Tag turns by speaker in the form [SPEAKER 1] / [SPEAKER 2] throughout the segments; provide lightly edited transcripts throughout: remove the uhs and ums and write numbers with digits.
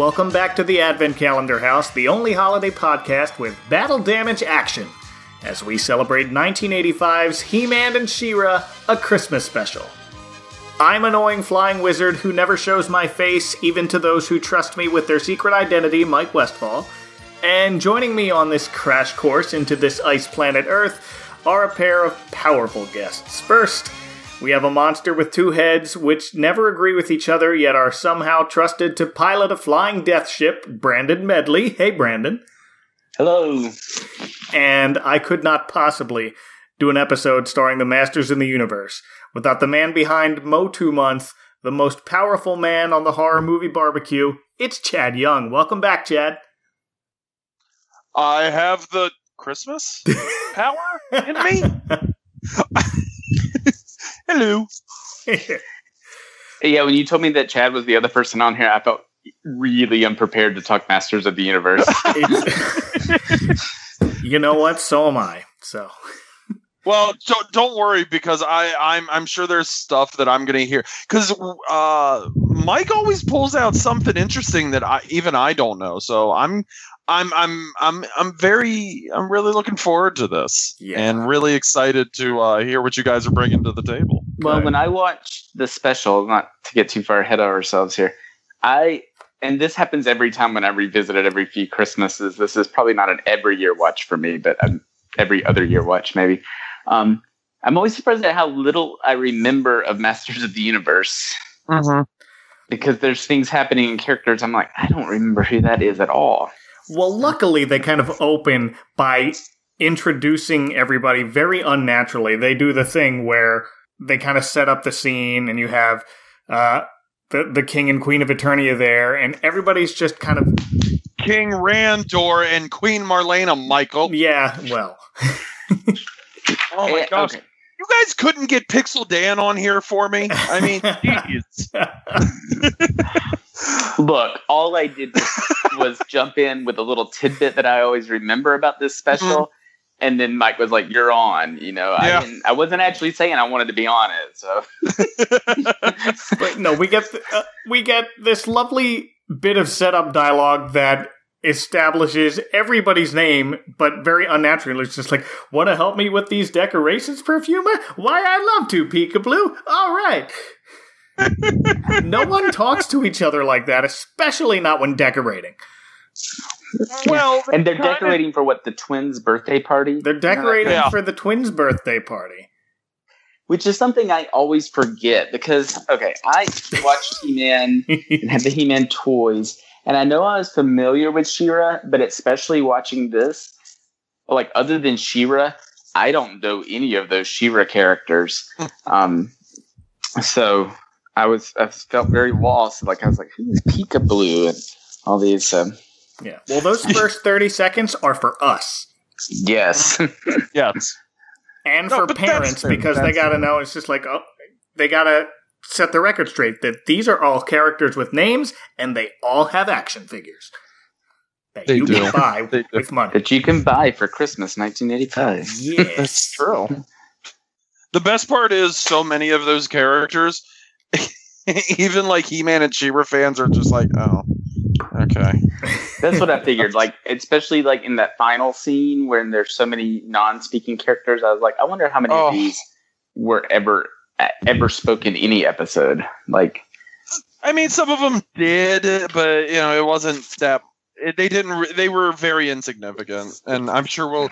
[SPEAKER 1] Welcome back to the Advent Calendar House, the only holiday podcast with battle damage action, as we celebrate 1985's He-Man and She-Ra, a Christmas special. I'm annoying flying wizard who never shows my face, even to those who trust me with their secret identity, Mike Westfall. And joining me on this crash course into this ice planet Earth are a pair of powerful guests. First, we have a monster with two heads which never agree with each other, yet are somehow trusted to pilot a flying death ship, Brandon Medley. Hey, Brandon.
[SPEAKER 2] Hello.
[SPEAKER 1] And I could not possibly do an episode starring the Masters in the Universe without the man behind Mo 2 Month, the most powerful man on the horror movie barbecue. It's Chad Young. Welcome back, Chad.
[SPEAKER 3] I have the Christmas power in me. Hello.
[SPEAKER 2] Yeah, when you told me that Chad was the other person on here, I felt really unprepared to talk Masters of the Universe.
[SPEAKER 1] You know what? So am I. So.
[SPEAKER 3] Well, don't worry, because I'm sure there's stuff that I'm going to hear. Because Mike always pulls out something interesting that I don't know. So I'm really looking forward to this, and really excited to hear what you guys are bringing to the table.
[SPEAKER 2] Well, when I watched the special, not to get too far ahead of ourselves here, and this happens every time when I revisit it every few Christmases. This is probably not an every year watch for me, but every other year watch maybe. I'm always surprised at how little I remember of Masters of the Universe.
[SPEAKER 3] Mm-hmm.
[SPEAKER 2] Because there's things happening in characters, I'm like, I don't remember who that is at all.
[SPEAKER 1] Well, luckily, they kind of open by introducing everybody very unnaturally. They do the thing where they kind of set up the scene, and you have the King and Queen of Eternia there, and everybody's just kind of...
[SPEAKER 3] King Randor and Queen Marlena, Michael.
[SPEAKER 1] Yeah, well...
[SPEAKER 3] Oh my gosh. Okay. You guys couldn't get Pixel Dan on here for me? I mean, jeez.
[SPEAKER 2] Look, all I did was jump in with a little tidbit that I always remember about this special, and then Mike was like, "You're on." You know,
[SPEAKER 3] yeah.
[SPEAKER 2] I wasn't actually saying I wanted to be on it. So,
[SPEAKER 1] but no, we get this lovely bit of setup dialogue that establishes everybody's name, but very unnaturally. It's just like, want to help me with these decorations, perfumer? Why, I love to, Peekaboo. All right. No one talks to each other like that, especially not when decorating.
[SPEAKER 3] Well,
[SPEAKER 2] and they're decorating for what, the twins' birthday party?
[SPEAKER 1] They're decorating for the twins' birthday party.
[SPEAKER 2] Which is something I always forget because, okay, I watched He-Man and had the He-Man toys, and I know I was familiar with She-Ra, but especially watching this, like, other than She-Ra, I don't know any of those She-Ra characters. So I felt very lost. Like, I was like, who's Peekaboo? And all these.
[SPEAKER 1] Yeah. Well, those first 30 seconds are for us.
[SPEAKER 2] Yes.
[SPEAKER 3] Yes.
[SPEAKER 1] And for parents, because they got to know, it's just like, oh, they got to set the record straight that these are all characters with names, and they all have action figures that you can buy with money.
[SPEAKER 2] That you can buy for Christmas 1985.
[SPEAKER 1] Yes.
[SPEAKER 3] That's true. The best part is so many of those characters, even like He-Man and She-Ra fans are just like, oh, okay.
[SPEAKER 2] That's what I figured. Like, especially like in that final scene when there's so many non-speaking characters, I was like, I wonder how many of these were ever spoken in any episode. Like,
[SPEAKER 3] I mean, some of them did, but you know, it wasn't that. They didn't. They were very insignificant, and I'm sure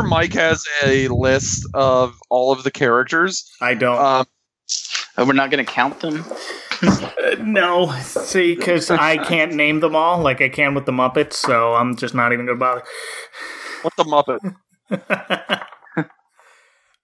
[SPEAKER 3] Mike has a list of all of the characters.
[SPEAKER 1] I don't.
[SPEAKER 2] We're not going to count them.
[SPEAKER 1] No, see, because I can't name them all like I can with the Muppets, so I'm just not even going to bother.
[SPEAKER 3] What the Muppet?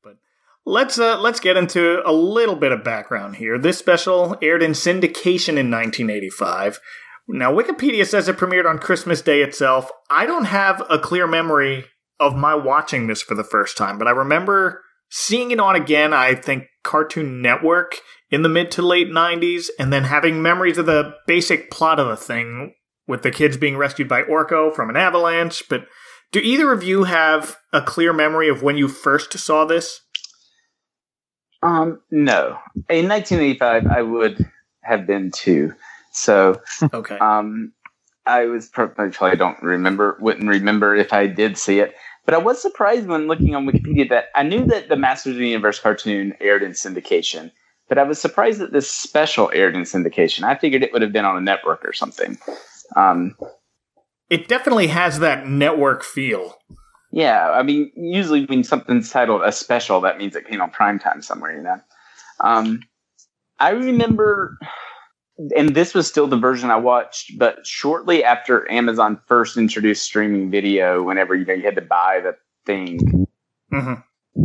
[SPEAKER 1] But let's get into a little bit of background here. This special aired in syndication in 1985. Now, Wikipedia says it premiered on Christmas Day itself. I don't have a clear memory of my watching this for the first time, but I remember seeing it on again, I think, Cartoon Network in the mid to late 90s, and then having memories of the basic plot of the thing, with the kids being rescued by Orko from an avalanche. But do either of you have a clear memory of when you first saw this?
[SPEAKER 2] No. In 1985, I would have been 2. So,
[SPEAKER 1] okay.
[SPEAKER 2] I probably wouldn't remember if I did see it. But I was surprised when looking on Wikipedia that I knew that the Masters of the Universe cartoon aired in syndication, but I was surprised that this special aired in syndication. I figured it would have been on a network or something.
[SPEAKER 1] It definitely has that network feel.
[SPEAKER 2] Yeah, I mean, usually when something's titled a special, that means it came on primetime somewhere, you know. I remember, and this was still the version I watched, but shortly after Amazon first introduced streaming video, whenever you had to buy the thing,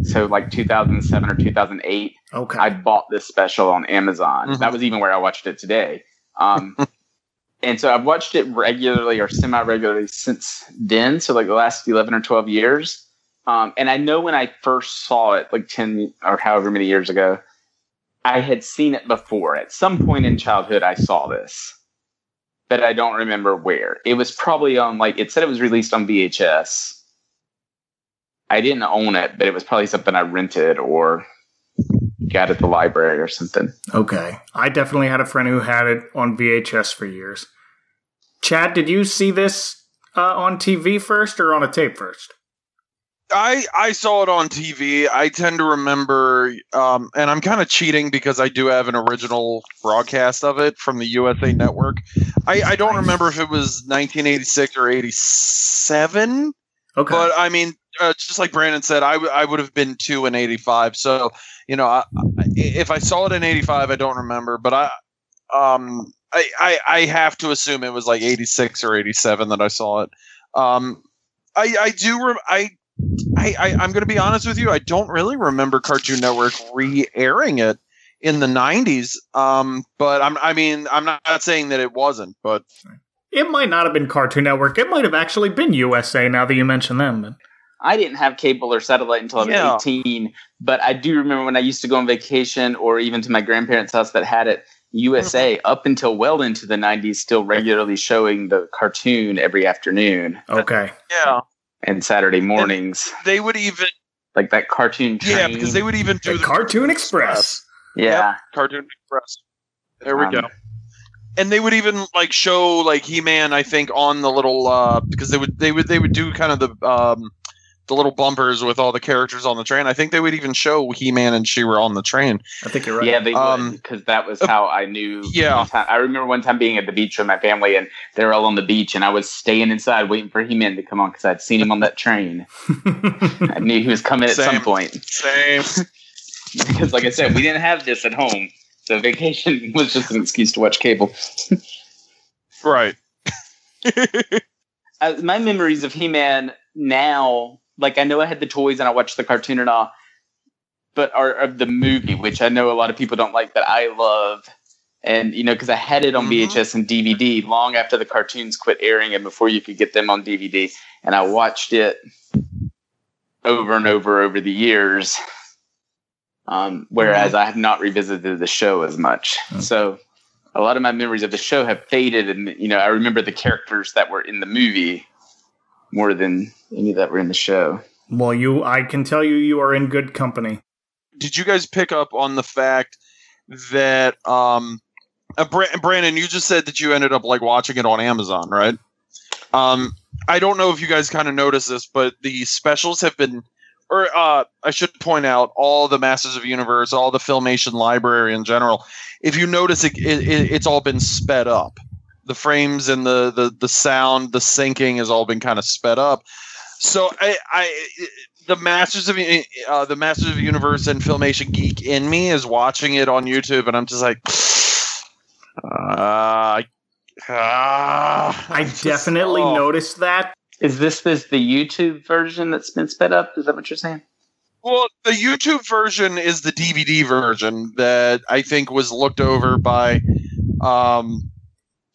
[SPEAKER 2] so like 2007 or 2008, I bought this special on Amazon. That was even where I watched it today. And so I've watched it regularly or semi-regularly since then, so like the last 11 or 12 years. And I know when I first saw it, like 10 or however many years ago, I had seen it before. At some point in childhood, I saw this. But I don't remember where. It was probably on, like, it said it was released on VHS. I didn't own it, but it was probably something I rented or got at the library or something.
[SPEAKER 1] Okay. I definitely had a friend who had it on VHS for years. Chad, did you see this on TV first or on a tape first?
[SPEAKER 3] I saw it on TV. I tend to remember, and I'm kind of cheating because I do have an original broadcast of it from the USA Network. I don't remember if it was 1986 or 87. Okay. But, I mean, just like Brandon said, I would have been 2 in 85. So, you know, if I saw it in 85, I don't remember. But I have to assume it was like 86 or 87 that I saw it. I'm going to be honest with you. I don't really remember Cartoon Network re-airing it in the 90s. But I'm not saying that it wasn't, but
[SPEAKER 1] it might not have been Cartoon Network. It might have actually been USA now that you mention them. But
[SPEAKER 2] I didn't have cable or satellite until I was 18, but I do remember when I used to go on vacation or even to my grandparents' house that had it, USA, up until well into the 90s, still regularly showing the cartoon every afternoon.
[SPEAKER 1] Okay.
[SPEAKER 3] Yeah.
[SPEAKER 2] And Saturday mornings.
[SPEAKER 3] And they would even...
[SPEAKER 2] Like that cartoon train.
[SPEAKER 3] Yeah, because they would even do
[SPEAKER 1] the Cartoon Express.
[SPEAKER 2] Yeah.
[SPEAKER 3] Yep, Cartoon Express. There we go. And they would even like show like He-Man, I think, on the little because they would do kind of the little bumpers with all the characters on the train. I think they would even show He-Man and She-Ra on the train.
[SPEAKER 1] I think you're right.
[SPEAKER 2] Yeah, they would, because that was how I knew.
[SPEAKER 3] Yeah.
[SPEAKER 2] I remember one time being at the beach with my family, and they were all on the beach, and I was staying inside waiting for He-Man to come on because I'd seen him on that train. I knew he was coming at some point.
[SPEAKER 3] Same.
[SPEAKER 2] Because, like I said, we didn't have this at home, so vacation was just an excuse to watch cable.
[SPEAKER 3] Right.
[SPEAKER 2] My memories of He-Man now... Like, I know I had the toys and I watched the cartoon and all, but are of the movie, which I know a lot of people don't like, but I love. And, you know, because I had it on VHS and DVD long after the cartoons quit airing and before you could get them on DVD. And I watched it over and over the years, whereas I have not revisited the show as much. So a lot of my memories of the show have faded. And, you know, I remember the characters that were in the movie more than any that were in the show.
[SPEAKER 1] Well, I can tell you are in good company.
[SPEAKER 3] Did you guys pick up on the fact that Brandon, you just said that you ended up like watching it on Amazon, right? I don't know if you guys kind of noticed this, but the specials have been, or I should point out, all the Masters of the Universe, all the Filmation library in general. If you notice, it's all been sped up. The frames and the sound, the syncing has all been kind of sped up. So the Masters of the Universe and Filmation geek in me is watching it on YouTube, and I'm just like,
[SPEAKER 1] I definitely noticed that.
[SPEAKER 2] Is this the YouTube version that's been sped up? Is that what you're saying?
[SPEAKER 3] Well, the YouTube version is the DVD version that I think was looked over by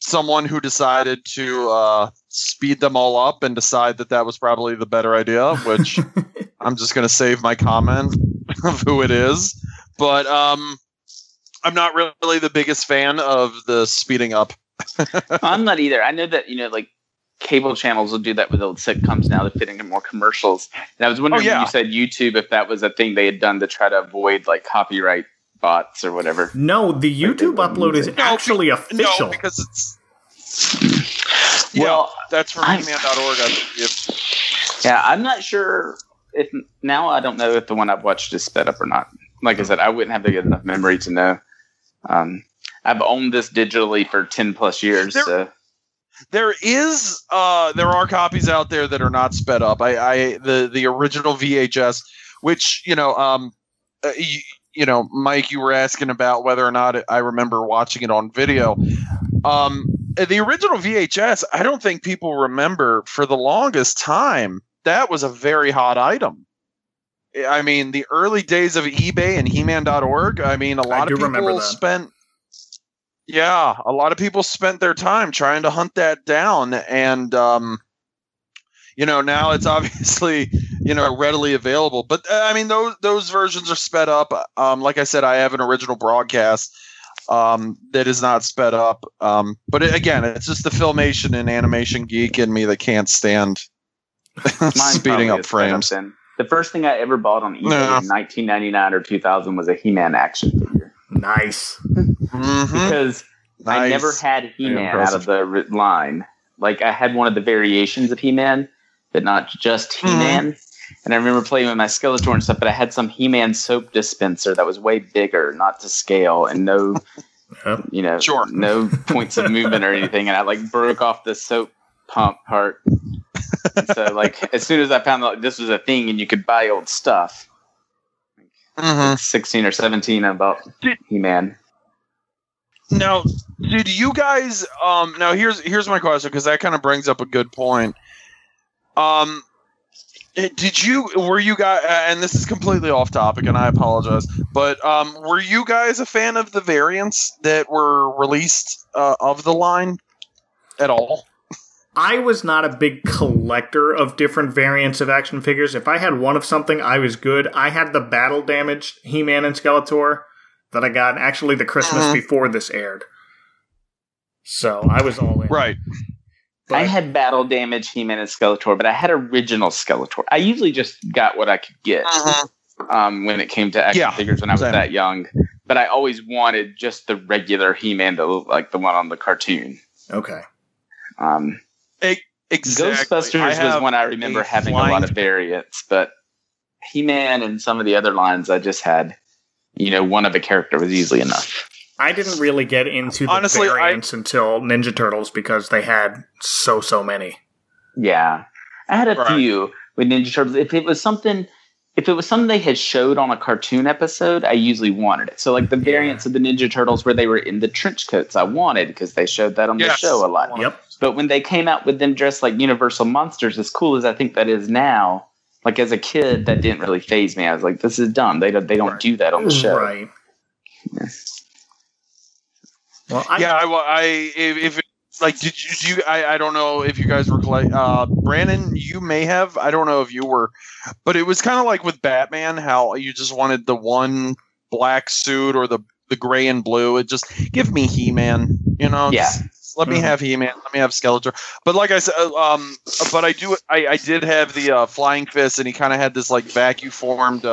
[SPEAKER 3] someone who decided to speed them all up and decide that was probably the better idea, which I'm just going to save my comment of who it is. But I'm not really the biggest fan of the speeding up.
[SPEAKER 2] I'm not either. I know that, you know, like cable channels will do that with old sitcoms now to fit into more commercials. And I was wondering when you said YouTube, if that was a thing they had done to try to avoid like copyright bots or whatever.
[SPEAKER 1] No, the YouTube upload is actually official.
[SPEAKER 3] No, because
[SPEAKER 2] Well,
[SPEAKER 3] that's from He-Man.org.
[SPEAKER 2] Yeah, I'm not sure if now. I don't know if the one I've watched is sped up or not. Like I said, I wouldn't have a good enough memory to know. I've owned this digitally for 10 plus years.
[SPEAKER 3] There are copies out there that are not sped up. The original VHS, which Mike, you were asking about whether or not I remember watching it on video. The original VHS, I don't think people remember. For the longest time, that was a very hot item. I mean, the early days of eBay and He-Man.org. I mean, a lot of people spent their time trying to hunt that down, and now it's obviously readily available. But I mean, those versions are sped up. Like I said, I have an original broadcast that is not sped up. But again, it's just the filmation and animation geek in me that can't stand speeding up frames.
[SPEAKER 2] The first thing I ever bought on eBay in 1999 or 2000 was a He-Man action figure.
[SPEAKER 1] Nice.
[SPEAKER 2] Because I never had He-Man out of the line. Like, I had one of the variations of He-Man, but not just He-Man. And I remember playing with my Skeletor and stuff, but I had some He-Man soap dispenser that was way bigger, not to scale, and no points of movement or anything. And I broke off the soap pump part. So as soon as I found out this was a thing and you could buy old stuff, 16 or 17, I bought He-Man.
[SPEAKER 3] Now, did you guys? Now here's my question, because that kind of brings up a good point. Were you guys? And this is completely off topic, and I apologize. But were you guys a fan of the variants that were released of the line at all?
[SPEAKER 1] I was not a big collector of different variants of action figures. If I had one of something, I was good. I had the battle damaged He-Man and Skeletor that I got actually the Christmas before this aired. So I was all in.
[SPEAKER 3] Right.
[SPEAKER 2] But I had battle damage He-Man and Skeletor, but I had original Skeletor. I usually just got what I could get when it came to action figures when I was that young. But I always wanted just the regular He-Man to look like the one on the cartoon.
[SPEAKER 1] Okay.
[SPEAKER 3] Exactly.
[SPEAKER 2] Ghostbusters was one I remember having a lot of variants, but He-Man and some of the other lines I just had, one of a character was easily enough.
[SPEAKER 1] I didn't really get into the variants until Ninja Turtles because they had so many.
[SPEAKER 2] Yeah. I had a few with Ninja Turtles. If it was something they had showed on a cartoon episode, I usually wanted it. So the variants of the Ninja Turtles where they were in the trench coats, I wanted because they showed that on the show a lot.
[SPEAKER 1] Yep.
[SPEAKER 2] But when they came out with them dressed like Universal monsters, as cool as I think that is now, as a kid, that didn't really faze me. I was like, this is dumb. They don't do that on the show.
[SPEAKER 1] Right. Yeah. Well,
[SPEAKER 3] I don't know if you guys were Brandon, you may have. I don't know if you were, but it was kind of like with Batman, how you just wanted the one black suit or the gray and blue. It just give me He-Man, let me have He-Man. Let me have Skeletor. But like I said, but I did have the Flying Fist, and he kind of had this vacuum formed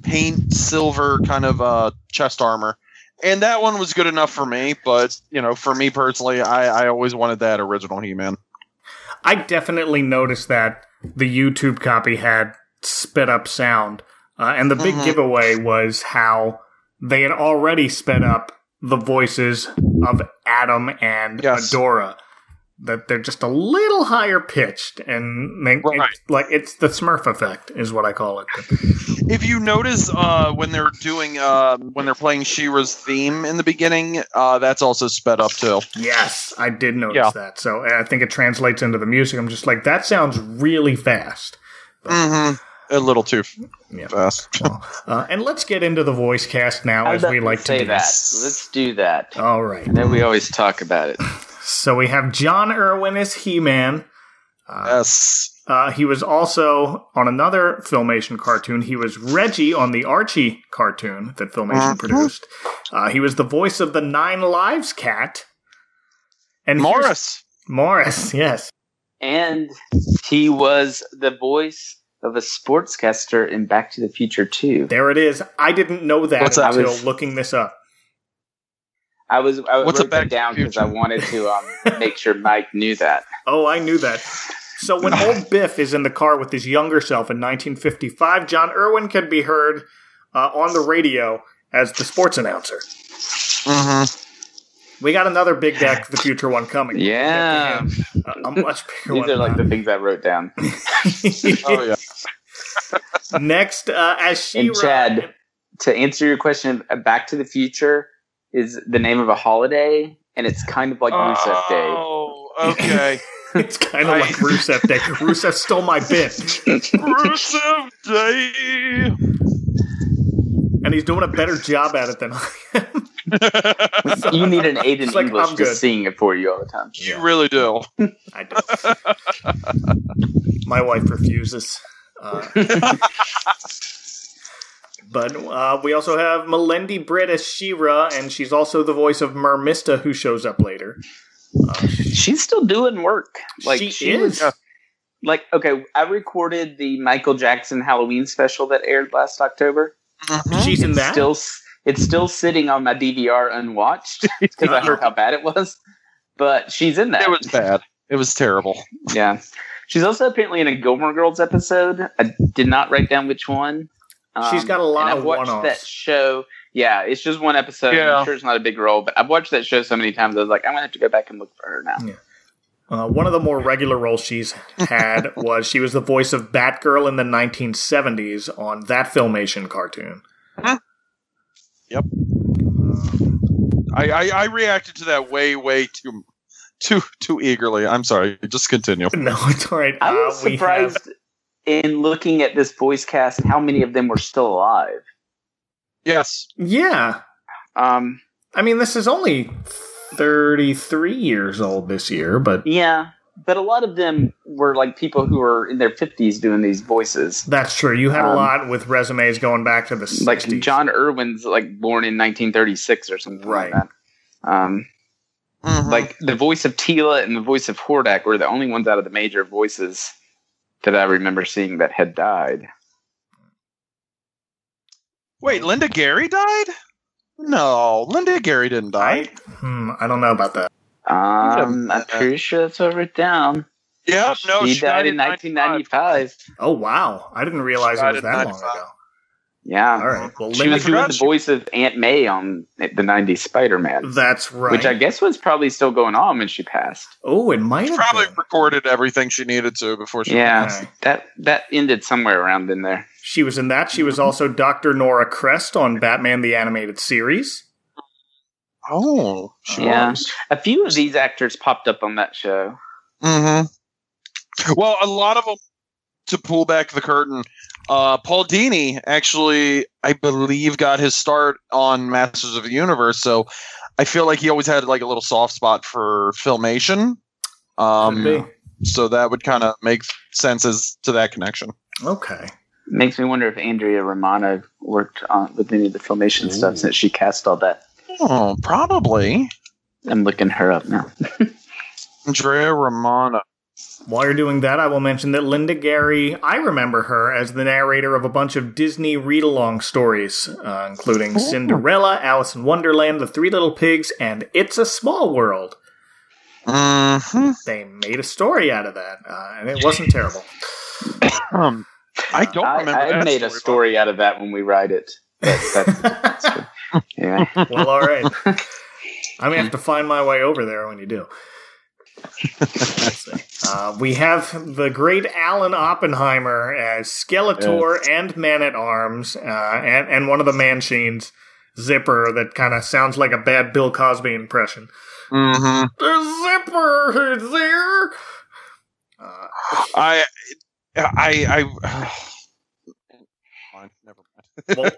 [SPEAKER 3] paint silver kind of chest armor. And that one was good enough for me, but, for me personally, I always wanted that original He-Man.
[SPEAKER 1] I definitely noticed that the YouTube copy had sped up sound. And the big giveaway was how they had already sped up the voices of Adam and Adora. That they're just a little higher pitched, and it's the Smurf effect, is what I call it.
[SPEAKER 3] If you notice, when they're playing She-Ra's theme in the beginning, that's also sped up too.
[SPEAKER 1] Yes, I did notice that. So I think it translates into the music. I'm just like, that sounds really fast.
[SPEAKER 3] But, a little too fast.
[SPEAKER 1] And let's get into the voice cast now, as we like to do.
[SPEAKER 2] Let's do that.
[SPEAKER 1] All right.
[SPEAKER 2] And then we always talk about it.
[SPEAKER 1] So we have John Irwin as He-Man.
[SPEAKER 3] Yes.
[SPEAKER 1] He was also on another Filmation cartoon. He was Reggie on the Archie cartoon that Filmation produced. He was the voice of the 9 Lives cat. And
[SPEAKER 3] Morris,
[SPEAKER 1] yes.
[SPEAKER 2] And he was the voice of a sportscaster in Back to the Future 2.
[SPEAKER 1] There it is. I didn't know that until looking this up.
[SPEAKER 2] I
[SPEAKER 3] What's a
[SPEAKER 2] wrote
[SPEAKER 3] Back
[SPEAKER 2] that
[SPEAKER 3] to
[SPEAKER 2] down
[SPEAKER 3] the
[SPEAKER 2] because I
[SPEAKER 3] Future?
[SPEAKER 2] wanted to make sure Mike knew that.
[SPEAKER 1] Oh, I knew that. So when old Biff is in the car with his younger self in 1955, John Irwin can be heard on the radio as the sports announcer.
[SPEAKER 3] Mm-hmm.
[SPEAKER 1] We got another Big Back to the Future one coming.
[SPEAKER 2] Yeah.
[SPEAKER 1] A much bigger one.
[SPEAKER 2] These are like the things I wrote down.
[SPEAKER 3] Oh yeah.
[SPEAKER 1] Next, as She-Ra...
[SPEAKER 2] And Chad, to answer your question, Back to the Future is the name of a holiday, and it's kind of like Rusev Day.
[SPEAKER 3] Oh, okay.
[SPEAKER 1] It's kind of like Rusev Day. Rusev stole my bit.
[SPEAKER 3] Rusev Day.
[SPEAKER 1] And he's doing a better job at it than I am.
[SPEAKER 2] You need an aid in
[SPEAKER 1] like,
[SPEAKER 2] English
[SPEAKER 1] I'm
[SPEAKER 2] just
[SPEAKER 1] good.
[SPEAKER 2] seeing it for you all the time.
[SPEAKER 3] You really do.
[SPEAKER 1] I do. My wife refuses. But we also have Melendi Britt as She-Ra, and she's also the voice of Mermista, who shows up later.
[SPEAKER 2] She's still doing work. Like
[SPEAKER 1] she is.
[SPEAKER 2] Was, like, okay, I recorded the Michael Jackson Halloween special that aired last October.
[SPEAKER 3] Mm-hmm.
[SPEAKER 1] She's in that?
[SPEAKER 2] It's still sitting on my DVR unwatched because I heard how bad it was. But she's in that.
[SPEAKER 3] It was bad. It was terrible.
[SPEAKER 2] Yeah. She's also apparently in a Gilmore Girls episode. I did not write down which one.
[SPEAKER 1] She's got a lot of
[SPEAKER 2] one-offs. I've watched that show. Yeah, it's just one episode.
[SPEAKER 3] Yeah.
[SPEAKER 2] I'm sure it's not a big role, but I've watched that show so many times. I was like, I'm going to have to go back and look for her now.
[SPEAKER 1] Yeah. One of the more regular roles she's had was she was the voice of Batgirl in the 1970s on That Filmation cartoon.
[SPEAKER 3] Huh? Yep. I reacted to that way too eagerly. I'm sorry. Just continue.
[SPEAKER 1] No, it's all right.
[SPEAKER 2] I was surprised in looking at this voice cast how many of them were still alive.
[SPEAKER 3] Yes.
[SPEAKER 1] Yeah. I mean, this is only 33 years old this year, but...
[SPEAKER 2] Yeah, but a lot of them were like people who were in their 50s doing these voices.
[SPEAKER 1] That's true. You had a lot with resumes going back to the 60s.
[SPEAKER 2] Like John Irwin's like born in 1936 or something like that. Like the voice of Tila and the voice of Hordak were the only ones out of the major voices that I remember seeing that had died.
[SPEAKER 3] Wait, Linda Gary died? No, Linda Gary didn't die.
[SPEAKER 1] I don't know about that.
[SPEAKER 2] I'm pretty sure that's over it down.
[SPEAKER 3] Yeah, no,
[SPEAKER 2] she died in 1995.
[SPEAKER 1] Oh, wow. I didn't realize it was that long ago.
[SPEAKER 2] Yeah.
[SPEAKER 1] All right. Well,
[SPEAKER 2] she was doing the voice of Aunt May on the 90s Spider-Man.
[SPEAKER 1] That's right.
[SPEAKER 2] Which I guess was probably still going on when she passed.
[SPEAKER 1] Oh, it might have
[SPEAKER 3] probably
[SPEAKER 1] been.
[SPEAKER 3] Recorded everything she needed to before she
[SPEAKER 2] passed. That ended somewhere around in there.
[SPEAKER 1] She was in that. She was also Dr. Nora Crest on Batman the Animated Series.
[SPEAKER 3] Oh, she was.
[SPEAKER 2] A few of these actors popped up on that show.
[SPEAKER 3] Mm-hmm. Well, a lot of them, to pull back the curtain, Paul Dini actually, I believe, got his start on Masters of the Universe, so I feel like he always had like a little soft spot for Filmation. So that would kind of make sense as to that connection.
[SPEAKER 1] Okay.
[SPEAKER 2] Makes me wonder if Andrea Romano worked on with any of the Filmation stuff since she cast all that.
[SPEAKER 3] Oh, probably.
[SPEAKER 2] I'm looking her up now.
[SPEAKER 3] Andrea Romano.
[SPEAKER 1] While you're doing that, I will mention that Linda Gary, I remember her as the narrator of a bunch of Disney read-along stories, including Cinderella, Alice in Wonderland, The Three Little Pigs, and It's a Small World.
[SPEAKER 3] Mm-hmm.
[SPEAKER 1] They made a story out of that, and it wasn't terrible.
[SPEAKER 3] I don't remember.
[SPEAKER 2] I made a story out of that when we write it. That's good. Yeah.
[SPEAKER 1] Well, all right. I'm going to have to find my way over there when you do. Let's see. We have the great Alan Oppenheimer as Skeletor and Man-at-Arms, and one of the Manchines, Zipper, that kind of sounds like a bad Bill Cosby impression.
[SPEAKER 3] Mm-hmm.
[SPEAKER 1] The Zipper is there! Never mind.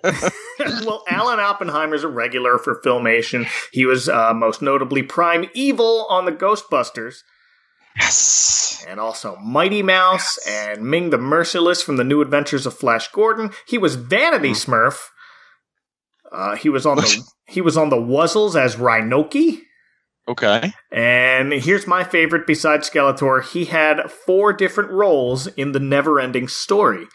[SPEAKER 1] Well, Alan Oppenheimer's a regular for Filmation. He was most notably Prime Evil on the Ghostbusters.
[SPEAKER 3] Yes.
[SPEAKER 1] And also Mighty Mouse and Ming the Merciless from the New Adventures of Flash Gordon. He was Vanity Smurf. He was on the Wuzzles as Rhinoki.
[SPEAKER 3] Okay.
[SPEAKER 1] And here's my favorite besides Skeletor. He had 4 different roles in the Never-Ending Story.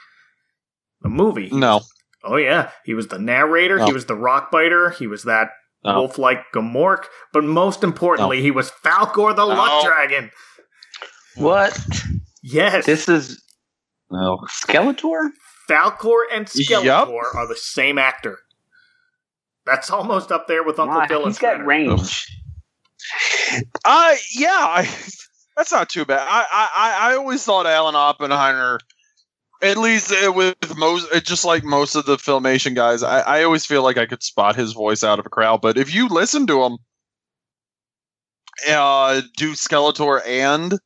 [SPEAKER 1] The movie.
[SPEAKER 3] No.
[SPEAKER 1] Oh, yeah. He was the narrator. No. He was the rock biter. He was that wolf-like Gamork, but most importantly, he was Falcor the Luck Dragon.
[SPEAKER 2] What?
[SPEAKER 1] Yes.
[SPEAKER 2] This is Skeletor?
[SPEAKER 1] Falcor and Skeletor are the same actor. That's almost up there with Uncle Phil and
[SPEAKER 2] He's got range.
[SPEAKER 3] That's not too bad. I always thought Alan Oppenheimer, at least with just like most of the Filmation guys, I always feel like I could spot his voice out of a crowd. But if you listen to him do Skeletor and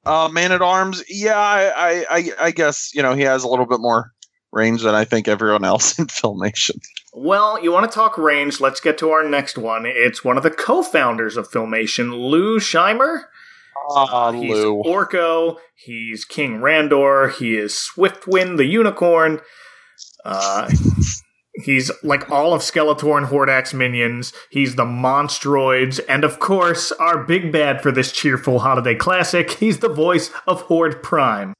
[SPEAKER 3] Man-at-Arms, I guess, he has a little bit more range than I think everyone else in Filmation.
[SPEAKER 1] Well, you want to talk range? Let's get to our next one. It's one of the co-founders of Filmation, Lou Scheimer. He's
[SPEAKER 3] Lou.
[SPEAKER 1] Orko. He's King Randor. He is Swiftwind the Unicorn. He's like all of Skeletor and Hordak's minions. He's the Monstroids. And of course, our big bad for this cheerful holiday classic, he's the voice of Horde Prime.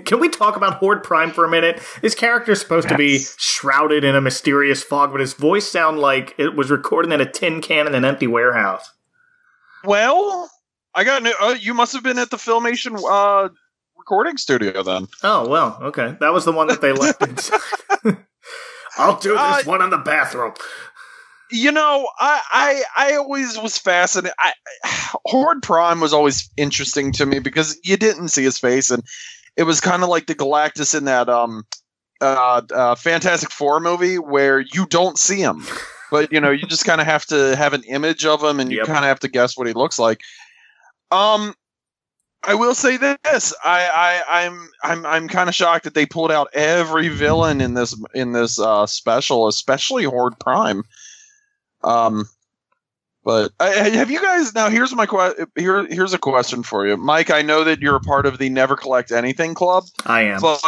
[SPEAKER 1] Can we talk about Horde Prime for a minute? This character is supposed to be shrouded in a mysterious fog, but his voice sounds like it was recorded in a tin can in an empty warehouse.
[SPEAKER 3] Well, I got you must have been at the Filmation recording studio then.
[SPEAKER 1] Oh, well, okay. That was the one that they left inside. I'll do this one in the bathroom.
[SPEAKER 3] I always was fascinated. Horde Prime was always interesting to me because you didn't see his face, and it was kind of like the Galactus in that Fantastic Four movie where you don't see him, but you just kind of have to have an image of him, and you kind of have to guess what he looks like. I will say this: I'm kind of shocked that they pulled out every villain in this special, especially Horde Prime. But have you guys now? Here's my here's a question for you, Mike. I know that you're a part of the Never Collect Anything Club.
[SPEAKER 1] I am,
[SPEAKER 3] but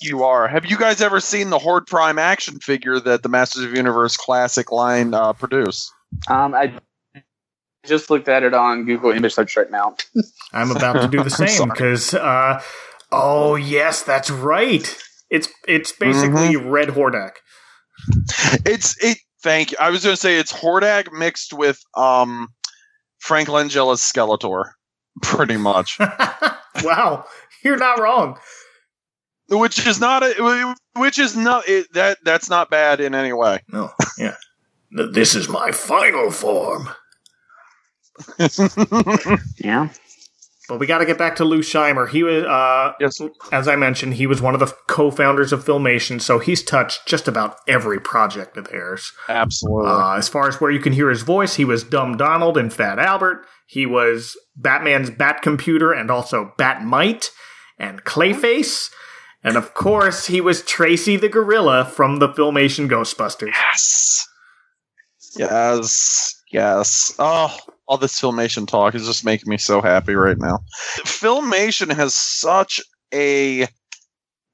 [SPEAKER 3] you are. Have you guys ever seen the Horde Prime action figure that the Masters of the Universe Classic line produced?
[SPEAKER 2] I just looked at it on Google image search right now.
[SPEAKER 1] I'm about to do the same because, oh yes, that's right. It's basically Red Hordak.
[SPEAKER 3] Thank you. I was going to say it's Hordak mixed with Frank Langella's Skeletor, pretty much.
[SPEAKER 1] Wow, you're not wrong.
[SPEAKER 3] That's not bad in any way.
[SPEAKER 1] No, yeah. This is my final form.
[SPEAKER 2] Yeah.
[SPEAKER 1] But we got to get back to Lou Scheimer. He was,
[SPEAKER 3] yes.
[SPEAKER 1] As I mentioned, he was one of the co-founders of Filmation, so he's touched just about every project of theirs.
[SPEAKER 3] Absolutely.
[SPEAKER 1] As far as where you can hear his voice, he was Dumb Donald and Fat Albert. He was Batman's Batcomputer and also Batmite and Clayface. And of course, he was Tracy the Gorilla from the Filmation Ghostbusters.
[SPEAKER 3] Yes. Oh, all this Filmation talk is just making me so happy right now. Filmation has such a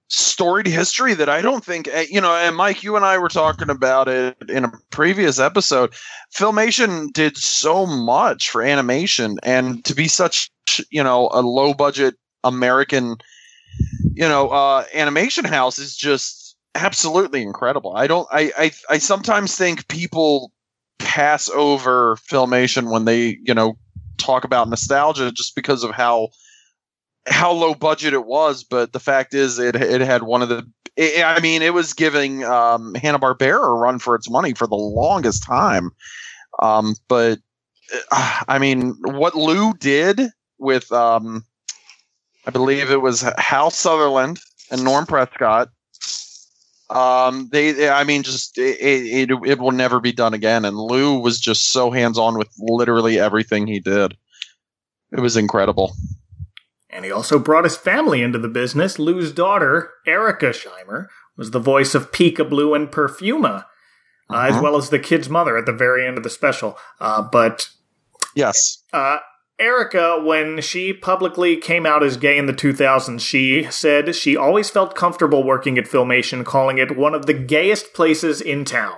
[SPEAKER 3] storied history that I don't think, and Mike, you and I were talking about it in a previous episode. Filmation did so much for animation, and to be such, a low budget American, animation house is just absolutely incredible. I sometimes think people pass over Filmation when they, talk about nostalgia just because of how low budget it was. But the fact is it had one of the, it was giving Hanna-Barbera a run for its money for the longest time. But what Lou did with, I believe it was Hal Sutherland and Norm Prescott, it will never be done again. And Lou was just so hands-on with literally everything he did. It was incredible.
[SPEAKER 1] And he also brought his family into the business. Lou's daughter, Erica Scheimer, was the voice of Peekaboo and Perfuma, as well as the kid's mother at the very end of the special.
[SPEAKER 3] Yes.
[SPEAKER 1] Erica, when she publicly came out as gay in the 2000s, she said she always felt comfortable working at Filmation, calling it one of the gayest places in town,